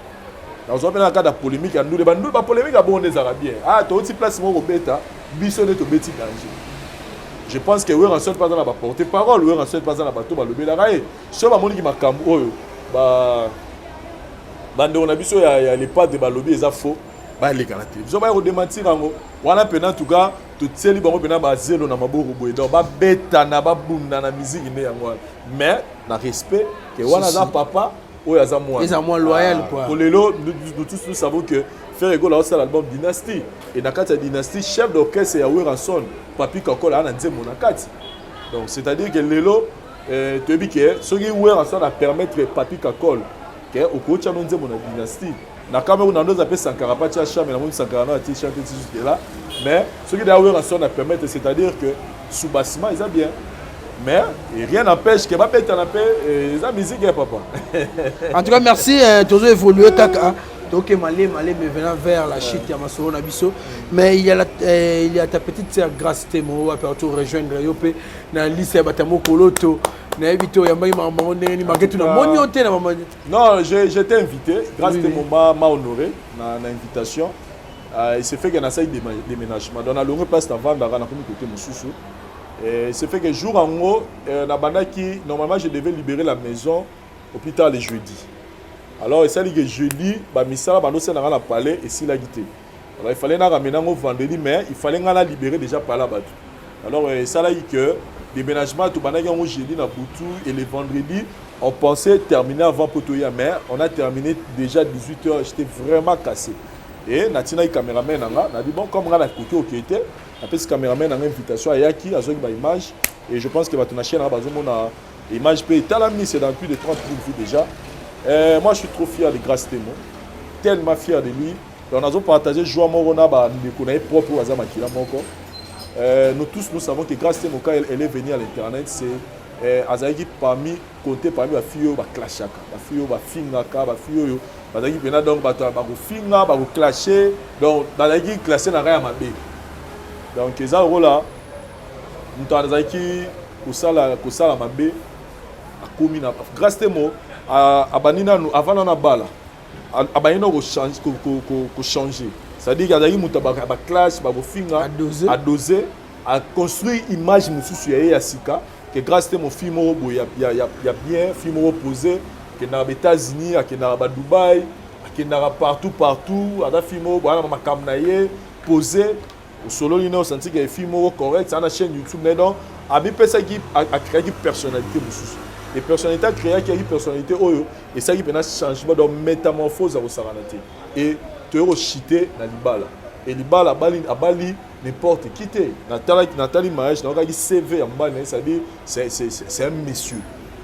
dans un cas de polémique, nous la polémique à bon des Arabiens. Ah, tu as aussi place mon bêta, biso ne te bêti danger. Je pense que oui, en seul pas dans la porter parole, oui, en seul pas dans la bateau, le bédaraï. Sur ma monique ma cambo, on a vu ça, il y a les pas de balobi, ils ont faux. Bah, les gars, la télévision va redémentir en gros. Voilà, en tout cas, tout ce qui est basé dans ma bourre, donc, bah, bêta, na babunda, na musique, mais, na respect, que voilà, papa. Oui, ils sont moins loyaux. Pour les lots, nous tous nous savons que Ferrego a aussi l'album Dynasty. Et dans la Dynasty, chef d'orchestre c'est Yahweh Ranson, Papi Kakola, on a dit Monakati. Donc c'est-à-dire que les lots, tu as dit que ce qui est Yahweh Ranson a permettre Papi Kakol, au coach a dit mon Dynasty. Na Cameroun, on a appelé Sankara Pachacha, mais on a dit Sankara a été chanté jusque là. Mais ce qui est Yahweh Ranson a permettre, c'est-à-dire que sous bâtiment, ils ont bien. Mais rien n'empêche que Mbappé t'en a fait la musique papa. En tout cas merci tu as évolué kaka donc malé mais venant vers la chute ya masolo na biso mais il y a ta petite sœur Grâce Temo à pour rejoindre Yopé na lycée Batamo Koloto na evito ya mai maman ni maketu na monioté na maman. Non, j'étais invité, Grâce Temo m'a honoré na invitation. Il s'est fait qu'il y a un essai de déménagement. Donc, on a longue place avant dans la côté Moussoussou. C'est fait que jour en haut, normalement je devais libérer la maison au plus tard le jeudi. Alors, il s'est dit que jeudi, Misala va la palais et s'il a quitté. Alors, il fallait ramener au vendredi, mais il fallait libérer déjà par la bateau. Alors, ça a dit que le déménagement, tout le jeudi, et le vendredi, on pensait terminer avant Potoya, mais on a terminé déjà 18h. J'étais vraiment cassé. Et Natina, le caméraman, a dit bon, comme on a la côté qui était. Après, ce caméraman a une invitation à Yaki, à une image. Et je pense que votre chaîne a une image. C'est dans plus de 30 000 vues déjà. Moi, je suis trop fier de Grâce Temo. Tellement fier de lui. On a partagé Joa Morona, nous connaissons propre Azamakila Moko. Nous tous, nous savons que Grâce Temo, quand elle est venue à l'internet, c'est Azaïki compté parmi la fille, la clashaka, la fille, la fingaka, la fille, Azaïki Pena, donc, la finga, la clasher. Donc, Azaïki classé n'a rien à ma bé. Donc, c'est ça le là. Nous avons dit que ça m'a bé. Grâce Temo, avant la balle, abanina ko changer. C'est-à-dire qu'il y a des classe, à doser, à construire une image de Sika, que grâce à mon film, il y a bien film reposé, que dans les États-Unis, que dans Dubaï, que dans partout, à la film, posé. Au solo, il y a senti que le film correct, c'est une chaîne YouTube, mais donc, à mi personne qui a créé une personnalité. et personnalité créée qui a une personnalité oyo et ça qui peut changement de métamorphose au saranate et tu es chité na libala et libala abali n'importe qui t'es Nathalie mariage donc il CV en bas ça dit c'est un monsieur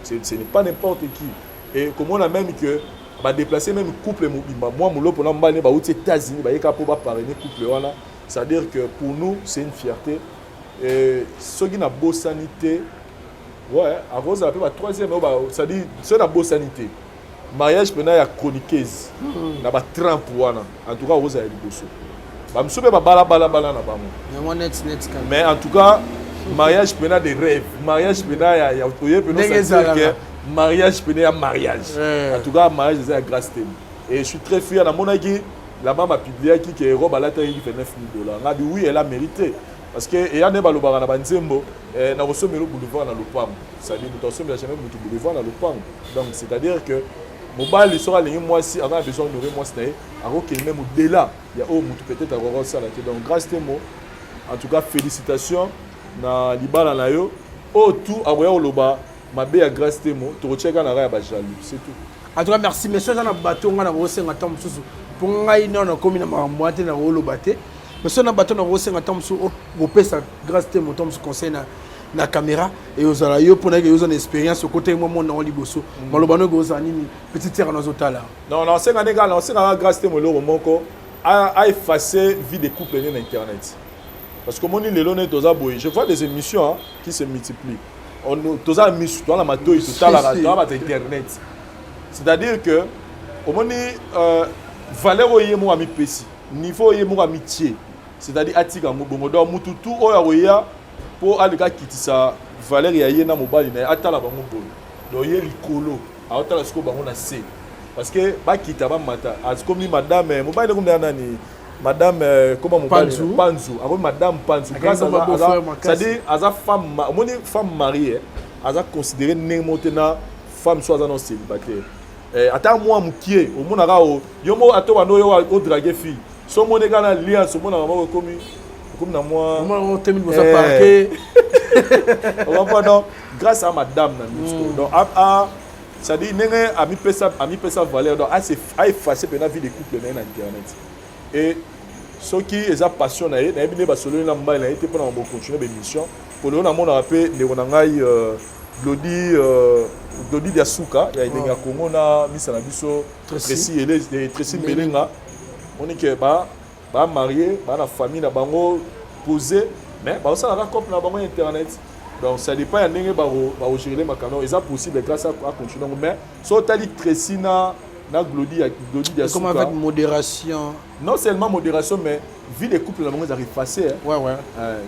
ce n'est pas n'importe qui et comme on a même que va déplacer même couple moi mon pour l'emballé aux États-Unis va y pour parrainer couple voilà c'est à dire que pour nous c'est une fierté et ceux qui n'ont beau sanité ouais avant ça la troisième ça dit ceux qui n'ont beau sanité mariage maintenant il y a chroniqueuse na ba 30 wana en tout cas vous avez liboso ba msobe ba bala na bamo mais en tout cas mariage maintenant des rêves mariage maintenant il y a que mariage maintenant mariage en tout cas mariage c'est la grâce et je suis très fier dans mon avis là-bas m'a publié qui est robe à la taille qui fait $9,000 on a dit oui elle a mérité parce que et ane balobara na banzembo na kosomelo boulevard na lopango ça dit nous sommes jamais mutu boulevard na lopango donc c'est à dire que mobile sera les moi si avant besoin de moi c'est alors qu'il même au-delà il y a au mutu peut-être avoir ça là donc grâce temo en tout cas félicitations na libala na yo au tout aboya oloba mabe ya grâce temo to cheka na ya ba jaloux c'est tout en tout cas merci messieurs na bato ngana ko senga tam susu pour ngai non comme na moite na oloba te monsieur na bato na ko senga tam susu au pesa grâce temo tam susu conseil na caméra et aux ala yo pour na yo une expérience au côté moi mon na liboso maloba no go zanini petite terre na zotala non senga nega non senga grâce temo lo moko a effacer vie de couple na internet. Parce que mon île est aux abois. Je vois des émissions qui se multiplient. On tous a mis sur la mato et tout à la internet. C'est-à-dire que au moment valeur oye mo ami pesi, niveau oye mo amitié. C'est-à-dire atika mo bongo do mututu oya oya pour alika kitisa valeur ya yena mobali na atala bango boy. Do ye likolo, atala siko bango na se. Parce que ba kita ba mata, as comme madame mobali ko nani Madame, comment on parle Panzou. Avant Madame Panzou. Grâce à ça, c'est-à-dire, à sa femme mariée, à sa considérée n'importe na femme soit non célibataire. Attends moi mukié, au monde ara o, yomo ato wano yo draguer fille. So mon gars na lien, so mon maman comme na moi. Moi on termine pour ça parquer. On va non, grâce à Madame na musco. Donc ça dit nenge a mi pesa valeur donc a effacer pendant vie de couple na internet. Et ceux qui ont passionné, ils ont été passionnés pour continuer l'émission. Pour nous, on a rappelé Glody Diasuka, il y a des Congo, Tracy Belenga. On est que marié, la famille, posé, mais ça a un couple dans internet. Donc ça dépend de gérer ma canon. Ils ont possible grâce à continuer. Mais si on a dit Tracy na Glody Diasuka. Comme avec modération. Non seulement modération, mais vie des couples, ils arrivent effacés. Ouais.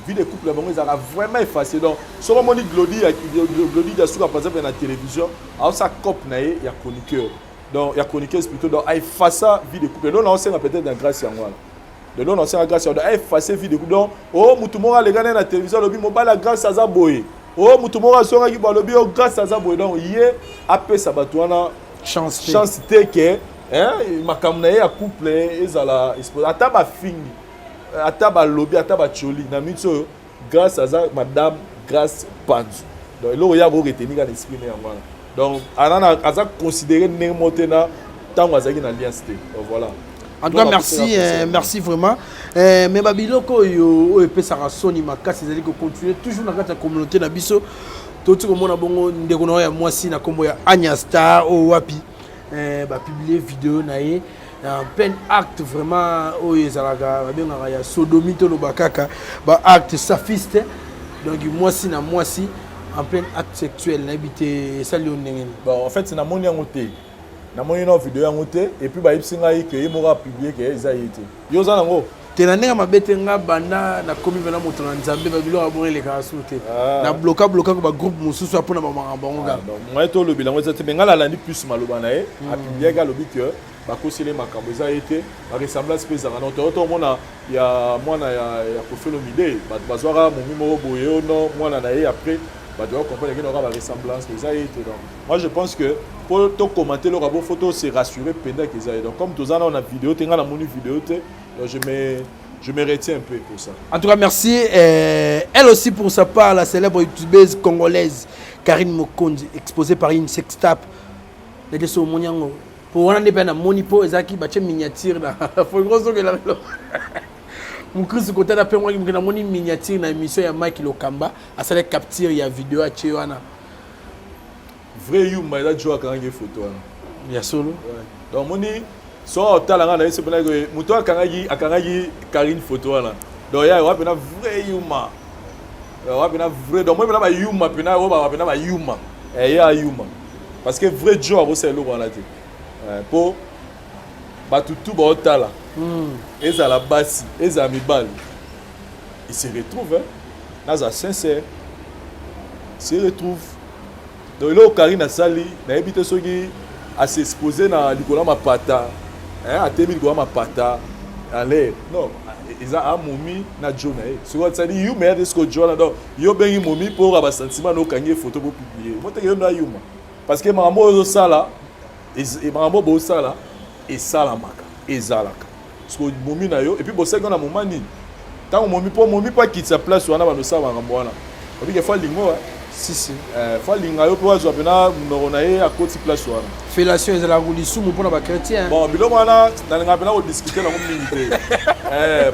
Vie des couples, ils arrivent vraiment effacés. Donc, si on dit Glody Diasuka, par exemple, dans la télévision, alors ça coupe, il y a chroniqueur. Donc, il y a chroniqueur plutôt. Donc, il efface la vie des couples. Là, on enseigne peut-être dans Grâce Yangwala. De là, on enseigne Grâce Yangwala. Il efface la vie des couples. Donc, oh, Moutoumora, les gars dans la télévision, le mobile la grâce à Zaboye. Oh, Moutoumora, sur le bio, grâce à Zaboye. Donc, il y a après Sabatouana. Chance que makamna ya couple ezala ata ba fini ata ba lobby ata ba choli na mitso grâce à ça madame grâce Panzou donc là ya go retenir dans l'esprit na ngwana donc anana aza considérer nemotena tango azaki na alliance voilà en tout cas merci vraiment mais babiloko yo epesaka soni makasi ezali ko continuer toujours na kati ya communauté na biso toti komona bongo ndeko na ya mwasi na kombo ya Anya Star o wapi publier vidéo na ye en plein acte vraiment o ezalaka babengaka ya sodomie to lobakaka ba acte saphiste donc mwasi na mwasi en plein acte sexuel na habité sali ndengeni bon en fait c'est na moni yango te na moni na vidéo yango te et puis ba yipsinga yi que yemora publier que eza yete yo za nango tena ndenge mabete nga banda na komi vena moto na nzambe babilo abonge le kasute na bloka ko ba groupe mususu apona ba bango ga donc moi to lobi lango zate ngala landi plus maloba na e a publier ga lobi que ba kosele makambo za été ba ressemblance pesa na to mona ya mwana ya kofelo mide ba bazwara momi mo boye no mwana na ye après bah, tu vas comprendre qu'il y aura une ressemblance. Moi, je pense que pour te commenter le rapport photo, c'est rassurer pendant qu'ils aillent. Donc, comme tous les ans, on a vidéo, tu as la vidéo, donc je me retiens un peu pour ça. En tout cas, merci. Elle aussi, pour sa part, la célèbre youtubeuse congolaise Karine Mokonzi, exposée par une sextape. Pour on a des monipo, ezaki bache miniature là. Faut grosso que la. Mon Chris côté d'après moi, il y a une miniature dans l'émission de Mike Lokamba. À ça, capture il y a vidéo à Tchéwana. Vrai you, mais là, tu vois quand il y a photo. Bien sûr. Donc, mon so au talent là, c'est pour que muto akangaji Karine photo là. Donc, il y a une vrai yuma. Vrai. Donc, moi, je vais yuma, puis là, je vais yuma. Et il y a yuma. Parce que vrai job, c'est le roi là. Pour tout au talent. Et à la base, et à Mibal, ils se retrouvent, dans la sincère, ils se retrouvent. Donc là, Karine Sali, n'a évité ce qui a s'exposé dans Nicolas Mapata, à Témi Nicolas Mapata, en l'air. Non, ils ont un momi na John. C'est quoi ça dit? You merde de ce que John a donc, you ben momi pour avoir sentiment no kanye photo pour publier. Moi t'es na yuma, parce que ma maman au sala, et ma maman au sala, et salamaka, et zalaka. Parce que momi na yo, et puis bossé qu'on a moment ni. Tant momi pas quitte sa place sur un avant de ça va ramboana. On dit qu'il faut lingo. Si. Faut lingo yo pour jouer na nonaye à côté place sur un. Fellation de la roulisou pour les chrétiens. Bon, bilo wana dans le rappel on discuter la communauté.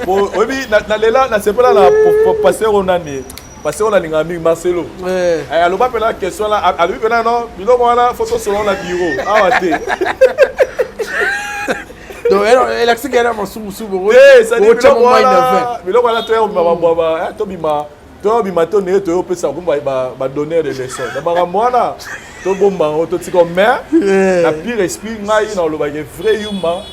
Pour oui na lela na c'est pas là pour passer on année. Passer on a l'ingami Marcelo. Alors pas la question là, à lui non, bilo wana photo selon la bureau. Ah ouais. Donc elle a accès à mon sous ça dit bilo wana toi on Tobima to ne to pe sa ba donner des leçons. D'abord moi to bomba to ti comme mais la pire esprit ngai na lo ba vrai humain.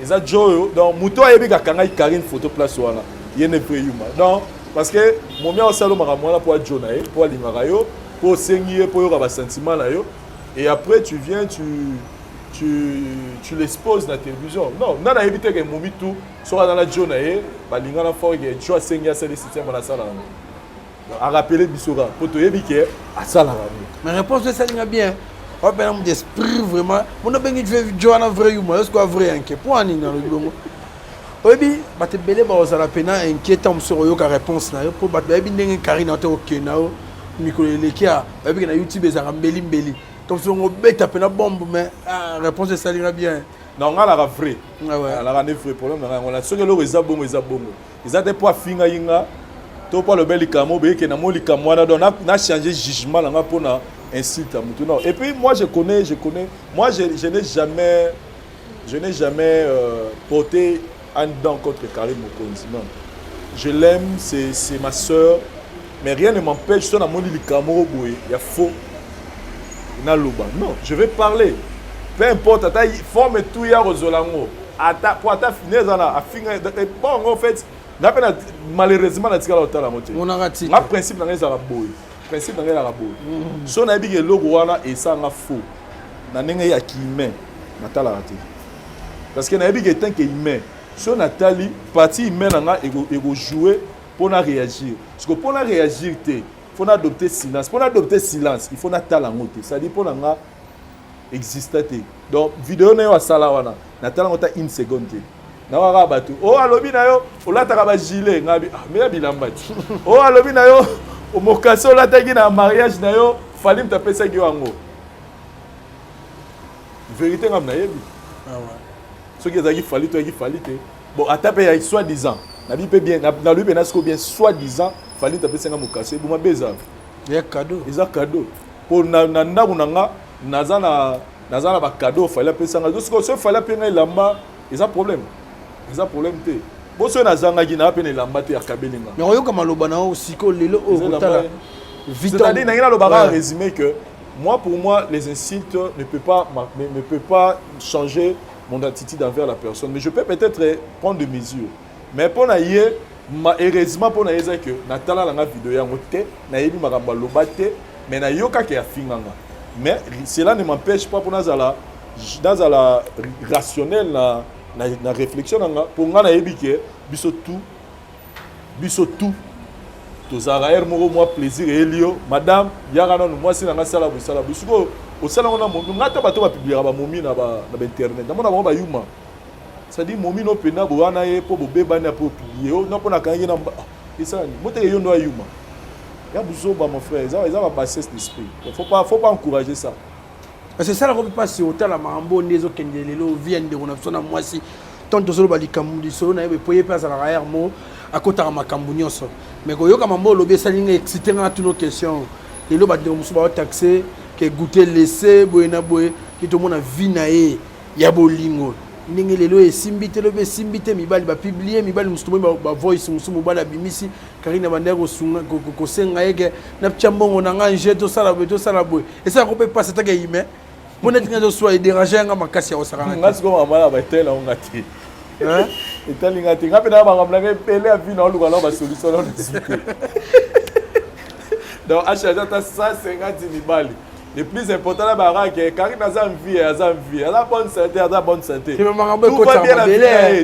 Eza joyo donc muto ayebi ka kanga Karine photo place wana. Yene vrai humain. Donc parce que mon mien osalo mara moi pour Jona pour lingara yo, pour sengier pour yo ba sentiment na yo et après tu viens tu l'exposes dans la télévision. Non, on a évité que mon mitou soit dans la journée, ba lingara fort que tu as sengier c'est le système dans la salle. À rappeler Bissora pour te dire que ça la mais réponse de ça n'est bien. On a un esprit vraiment. On a besoin de Joanna vrai humain. Est-ce qu'on vrai inquiet pour un dans le bon. Oui, bah te belé bah ça la peine inquiétant sur yo ka réponse là pour bah bien ndenge Karine ate OK na micro lekia bah bien na YouTube za mbeli comme si on bête peine bombe mais réponse de ça ira bien. Non, on a la vrai. Ah ouais. La rendre vrai problème on a ce que le rezabo ils a des poids finga yinga. To pas le bel likamo be ke na mo likamo na don na changer jugement là pour na insulte à mutu. Non. Et puis moi je connais moi je n'ai jamais porté un dent contre Karine Mokonzi. Non. Je l'aime, c'est ma sœur, mais rien ne m'empêche de na mo likamo boy, il y a faux. Na loba. Non, je vais parler. Peu importe ata forme tout ya rozolango. Ata pour ata finir na afinga bon en fait malheureusement na tikala otala moté on a raté ma principe na ngeza la boy principe na ngeza la boy so na bige logo wana esanga faux na ndenge ya kimain na tala raté parce que na bige tant que humain so na tali partie humain na ego jouer pour na réagir parce que pour na réagir té faut adopter silence pour adopter silence il faut na tala ngoté ça dit pour na exister donc vidéo na yo asala wana na tala ngota une seconde na waka batu o alobi na yo olataka ba gilet ngabi meya bilamba ti o alobi na yo omokasi olataki na mariage na yo fali mutapesaki yo yango vérité ngam na yebi soki ezalaki fali to yaki fali te bon ata mpe ya soi-disant nabi mpe bien na lobi mpe nasiko bien soi-disant fali mutapesanga mokasi eboma mpe eza cadeau mpo na ndako na nga naza na bacadeau fali apesanga so fali apenga elamba eza problème te bo so nazangaki na pene lamba te akabelinga mais oyoka maloba na aussi ko lelo otala c'est-à-dire na lobaka résumé que pour moi les insultes ne peut pas changer mon attitude envers la personne mais je peux peut-être prendre des mesures mais pour na yé heureusement pour na yé que na tala na vidéo yango te na yebi makambo loba te mais na yoka ke afinganga mais cela ne m'empêche pas pour nazala rationnel na réflexion nanga pour nga na yebi ke biso tout tozalaka moko mwa plaisir elio madame yaka nanu mwasi nanga sala boye sikoyo osala ngo na momi nga ata bato bapubliaka bamomi na bainternet namona bango bayuma c'est-à-dire momi no mpena bowana ye mpo bobebani apo opiblie na mpo nakangi na esalani moteke yo ndo ayuma ya buzoba mon frère eza babassesse d'esprit faut pas encourager ça. C'est ça la repasi otala makambo ndezo kende lelo via ndeko na biso na mwasi tant tozolo balikambu lisolo na yebe poye pesa la arrière mo akotaka makambu nyonso mais koyoka mambo lobi salinga exciter nga toutes nos questions lelo ba ndeko musu ba taxer ke goûter laisser boye na boye ki to mona vie na ye ya bolingo ndenge lelo esimbite lobe simbite mibali ba publier mibali musu ba voice musu mobala bimisi karina bandeko sunga ko senga yeke na pchambongo na nga njeto sala boye et ça ko pe passer ta gaime mona tinga zo soit déranger nga makasi ya osaka nga siko mama ba tela ngati hein etali ngati ngape na ba ngamla ke pele a vie na luka na ba solution na ziko donc acha ta 150 mibali le plus important là bah que Karine a envie elle a bonne santé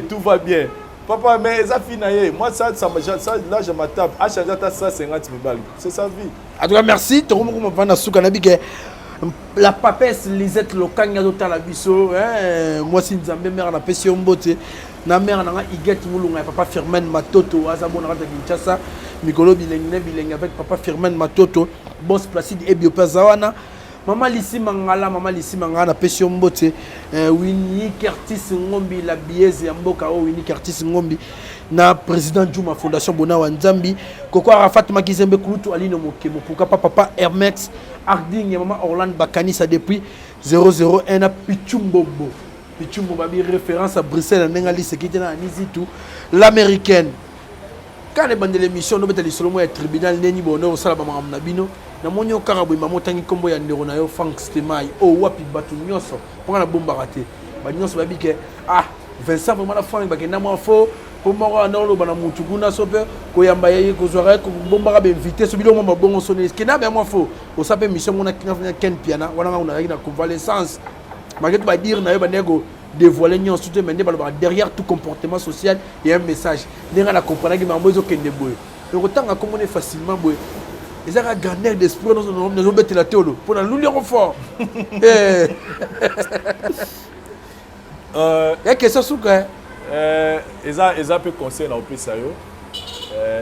tout va bien papa mais ça finit moi ça là je m'attape à changer ta 150 000 c'est sa vie en tout cas merci to ko mo vana suka na bike la papesse Lisette Lokanga do tala biso moi si nzambe mère na pesi mbote na mère na Iget Mulunga papa Firmin Matoto azabona rata Kinshasa mikolo bilenge avec papa Firmin Matoto boss Placide et Biopazawana Maman Lissi Mangala na pesi mbote Winnie Curtis Ngombi la biese ya mboka Winnie Curtis Ngombi na président Djouma Fondation Bona Wanzambi Koko Arafat Makizembe Kulutu Aline Mokemo pourquoi papa Hermex Arding et maman Orlando Bakani ça depuis 001 à Pichumbobo babi référence à Bruxelles Nengali Sekite na Nizitu l'américaine quand les bandes de l'émission no betali solo mo tribunal neni bonheur sala ba mamna bino na monyo karabo mamo tangi kombo ya ndero na yo Frank Stemai o wapi batu nyonso pour na bomba raté ba nyonso babi ke Vincent vraiment la fin ba ke na mo fo pour moi na lo bana mutu kuna sope ko yamba ye ko zora ko bomba ba invité so bilo mo bongo sonné ke na ba mo fo o sape mission mona kinga ken piana wana na na convalescence malgré ba dire na yo ba nego dévoiler n'y en soutien mais derrière tout comportement social il y a un message n'est rien à comprendre que maman ils kende boy le autant à commander facilement boy ils ont un grand air d'esprit nous ont bêté la théolo pour la lumière fort et que ça souka ils ont peu conseil na opé ça yo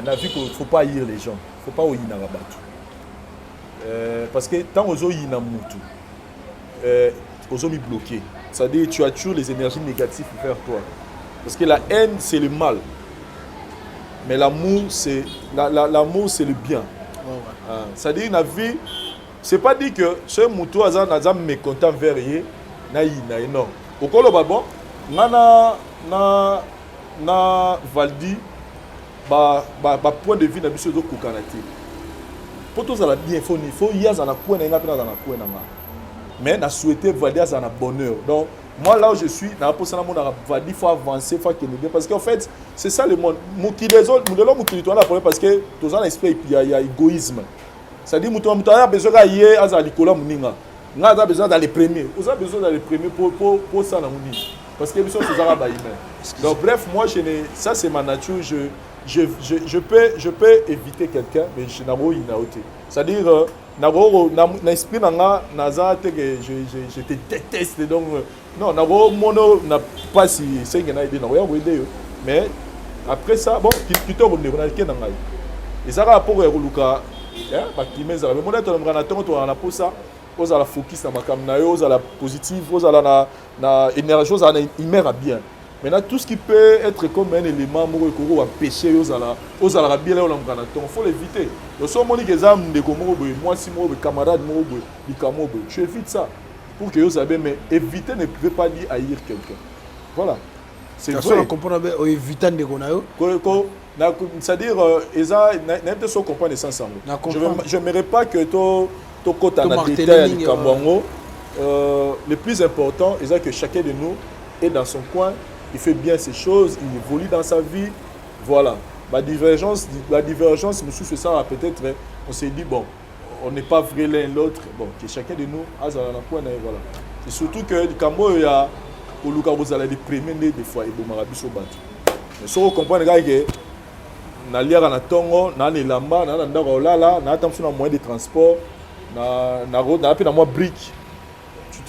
na vie qu'il faut pas haïr les gens faut pas oyina la batu parce que tant aux oyina mutu aux hommes bloqués. C'est-à-dire tu as toujours les énergies négatives vers toi. Parce que la haine, c'est le mal. Mais l'amour, c'est le bien. C'est-à-dire la vie, c'est pas dit que ce mouton a mécontent vers lui. Non. Au cas où bon, na Valdi, point de vue na biso do kokanati. Pour tous la bien, faut y avoir na coin na na coin na. Mais on a souhaité Valdi à un bonheur. Donc, moi là où je suis, il faut avancer, il faut qu'il bien. Parce qu'en fait, c'est ça le monde. Parce que tous les esprit, il y a égoïsme. C'est-à-dire que nous avons besoin d'aller à l'école. Nous avons besoin d'aller premier. Nous avons besoin d'aller premier pour ça. Parce que nous sommes tous arabes. Donc, bref, moi, ça c'est ma nature. Je peux éviter quelqu'un, mais je n'ai pas été. C'est-à-dire, je te déteste. Donc, non, n'a pas si c'est qu'il y a des gens. Mais après ça, bon, tu te rends compte. Et ça va pour Luka. Mais moi, je ça. Aux à la focus na makamna yo, aux à la positive, aux à la énergie, aux à la humeur bien. Maintenant tout ce qui peut être comme un élément moko empêcher aux à la bien là on faut l'éviter. Le son monique exam de comme moi si moi camarade moi bikamo tu évites ça pour que vous avez mais éviter ne peut pas dire haïr quelqu'un. Voilà. C'est vrai. On comprend éviter de konayo. C'est-à-dire eza n'importe ce comprendre sens je n'aimerais pas que le plus important est que chacun de nous est dans son coin, il fait bien ses choses, il évolue dans sa vie. Voilà. La divergence, c'est ça, peut-être, on s'est dit, bon, on n'est pas vrai l'un l'autre. Bon, que chacun de nous a dans le coin. Voilà. Et surtout que le Cambo, il y a des premiers des fois, il y a des battus. Mais si on comprend, que naliaka na tongo na elamba na ndako olala na atamso na moyen de transport na route na pe na moi brique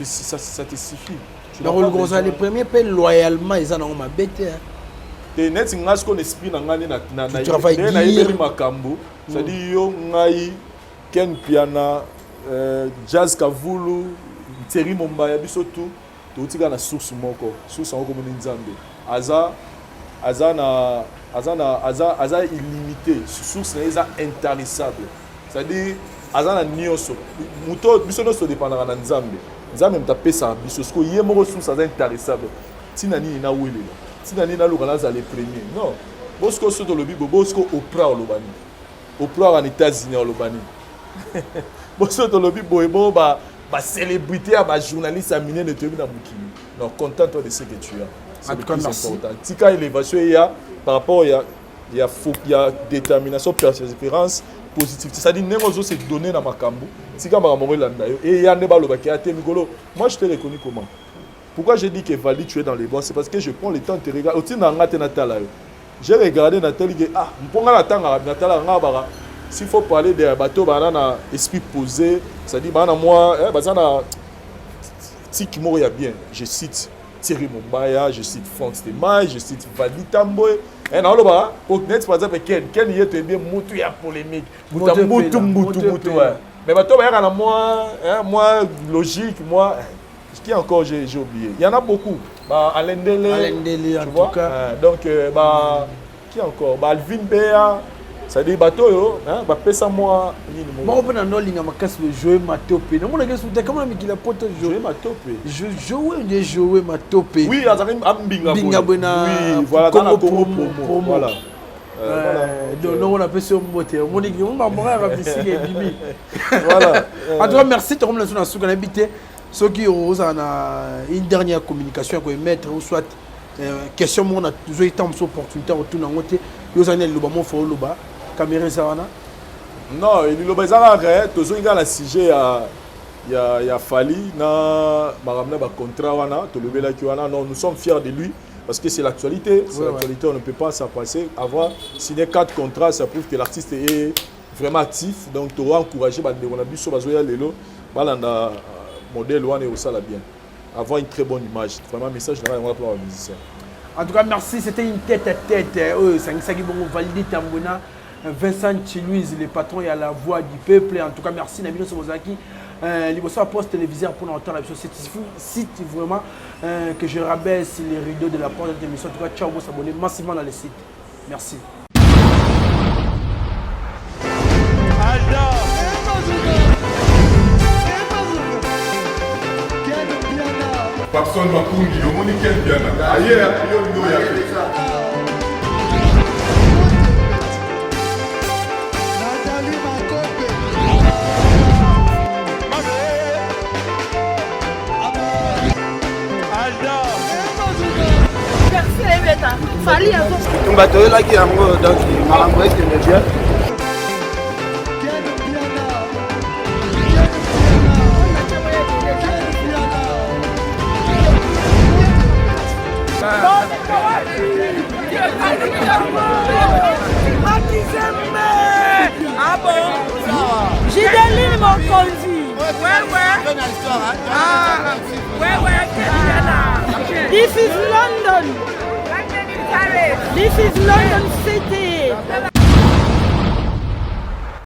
ça te suffit. Les premiers payent loyalement ils en ont ma bête. Et net ngas ko esprit na ngani na yeli makambo c'est-à-dire yo ngai ken piana jazz kavulu Thierry Mombaya biso tout tika na source moko source moko moni nzambe aza illimité source na intarissable c'est-à-dire aza na nyonso muto biso no so dépendra na nzambe mta pesa biso sko ye moko source aza intarissable tina nini na welela tina nini na lokala za les premiers non bosko so to lobi bosko Oprah olobani Oprah en États-Unis olobani bosko to lobi boyebo ba célébrité à ma journaliste à miner de te na mukini non contente de ce que tu as c'est le plus important tika élévation il y a par rapport il y a détermination persévérance positive c'est-à-dire nengozo c'est donner na makambo tika makambo landa yo et ya ne baloba ki ate mikolo moi je t'ai reconnu comment pourquoi j'ai dit que Vali tu es dans les bois c'est parce que je prends le temps de te regarder au na ngate na tala yo j'ai regardé na tali que mponga na tanga na tala ngabara s'il faut parler de bateau banana esprit posé c'est-à-dire banana moi bazana tiki moko ya bien je cite Thierry Mombaya je cite Franck Stemay je cite Vali Tamboy na oloba pour net par exemple ken y est bien mutu ya polémique mutu mais bateau ba na moi logique moi qui encore j'ai oublié il y en a beaucoup Alain Dele en tout cas donc qui encore Alvin Bea ça dit bateau yo ba pesa moi moi on a no linga makasi le jouer matope non mon gars c'était comment mais qu'il a pote jouer matope jouer matope oui azaki ambinga bona oui voilà dans la Congo voilà non on appelle ça mbote mon gars on m'a mora rabisi et bimi voilà en tout cas merci to comme na souka na habité ceux qui ont une dernière communication à mettre ou soit question mon a toujours été en opportunité autour na ngote yo za ne loba mo fo loba caméra ça wana non il loba za ra toujours il y a la sujet ya Fali na maramna ba contrat wana to lobela ki wana non nous sommes fiers de lui parce que c'est l'actualité l'actualité on ne peut pas s'en passer avoir signé 4 contrats ça prouve que l'artiste est vraiment actif donc tu encourager ba de on a biso bazoya lelo balanda modèle wana et ça la bien avoir une très bonne image vraiment message général on va pour les musiciens. En tout cas merci c'était une tête à tête Sangisaki Bongo Validi Tambona Vincent Chilouise le patron et à la voix du peuple en tout cas merci Nabino Sobozaki liboso poste téléviseur pour entendre la chose site vraiment que je rabaisse les rideaux de la porte de l'émission en tout cas ciao vous s'abonner massivement dans le site merci. Patson Makundi, le monde qui est bien. Ailleurs, il y a Fali a tout bateau là qui est en gros donc malambo est bien. Ah bon? J'ai des mon conduit. This is London. This is London City.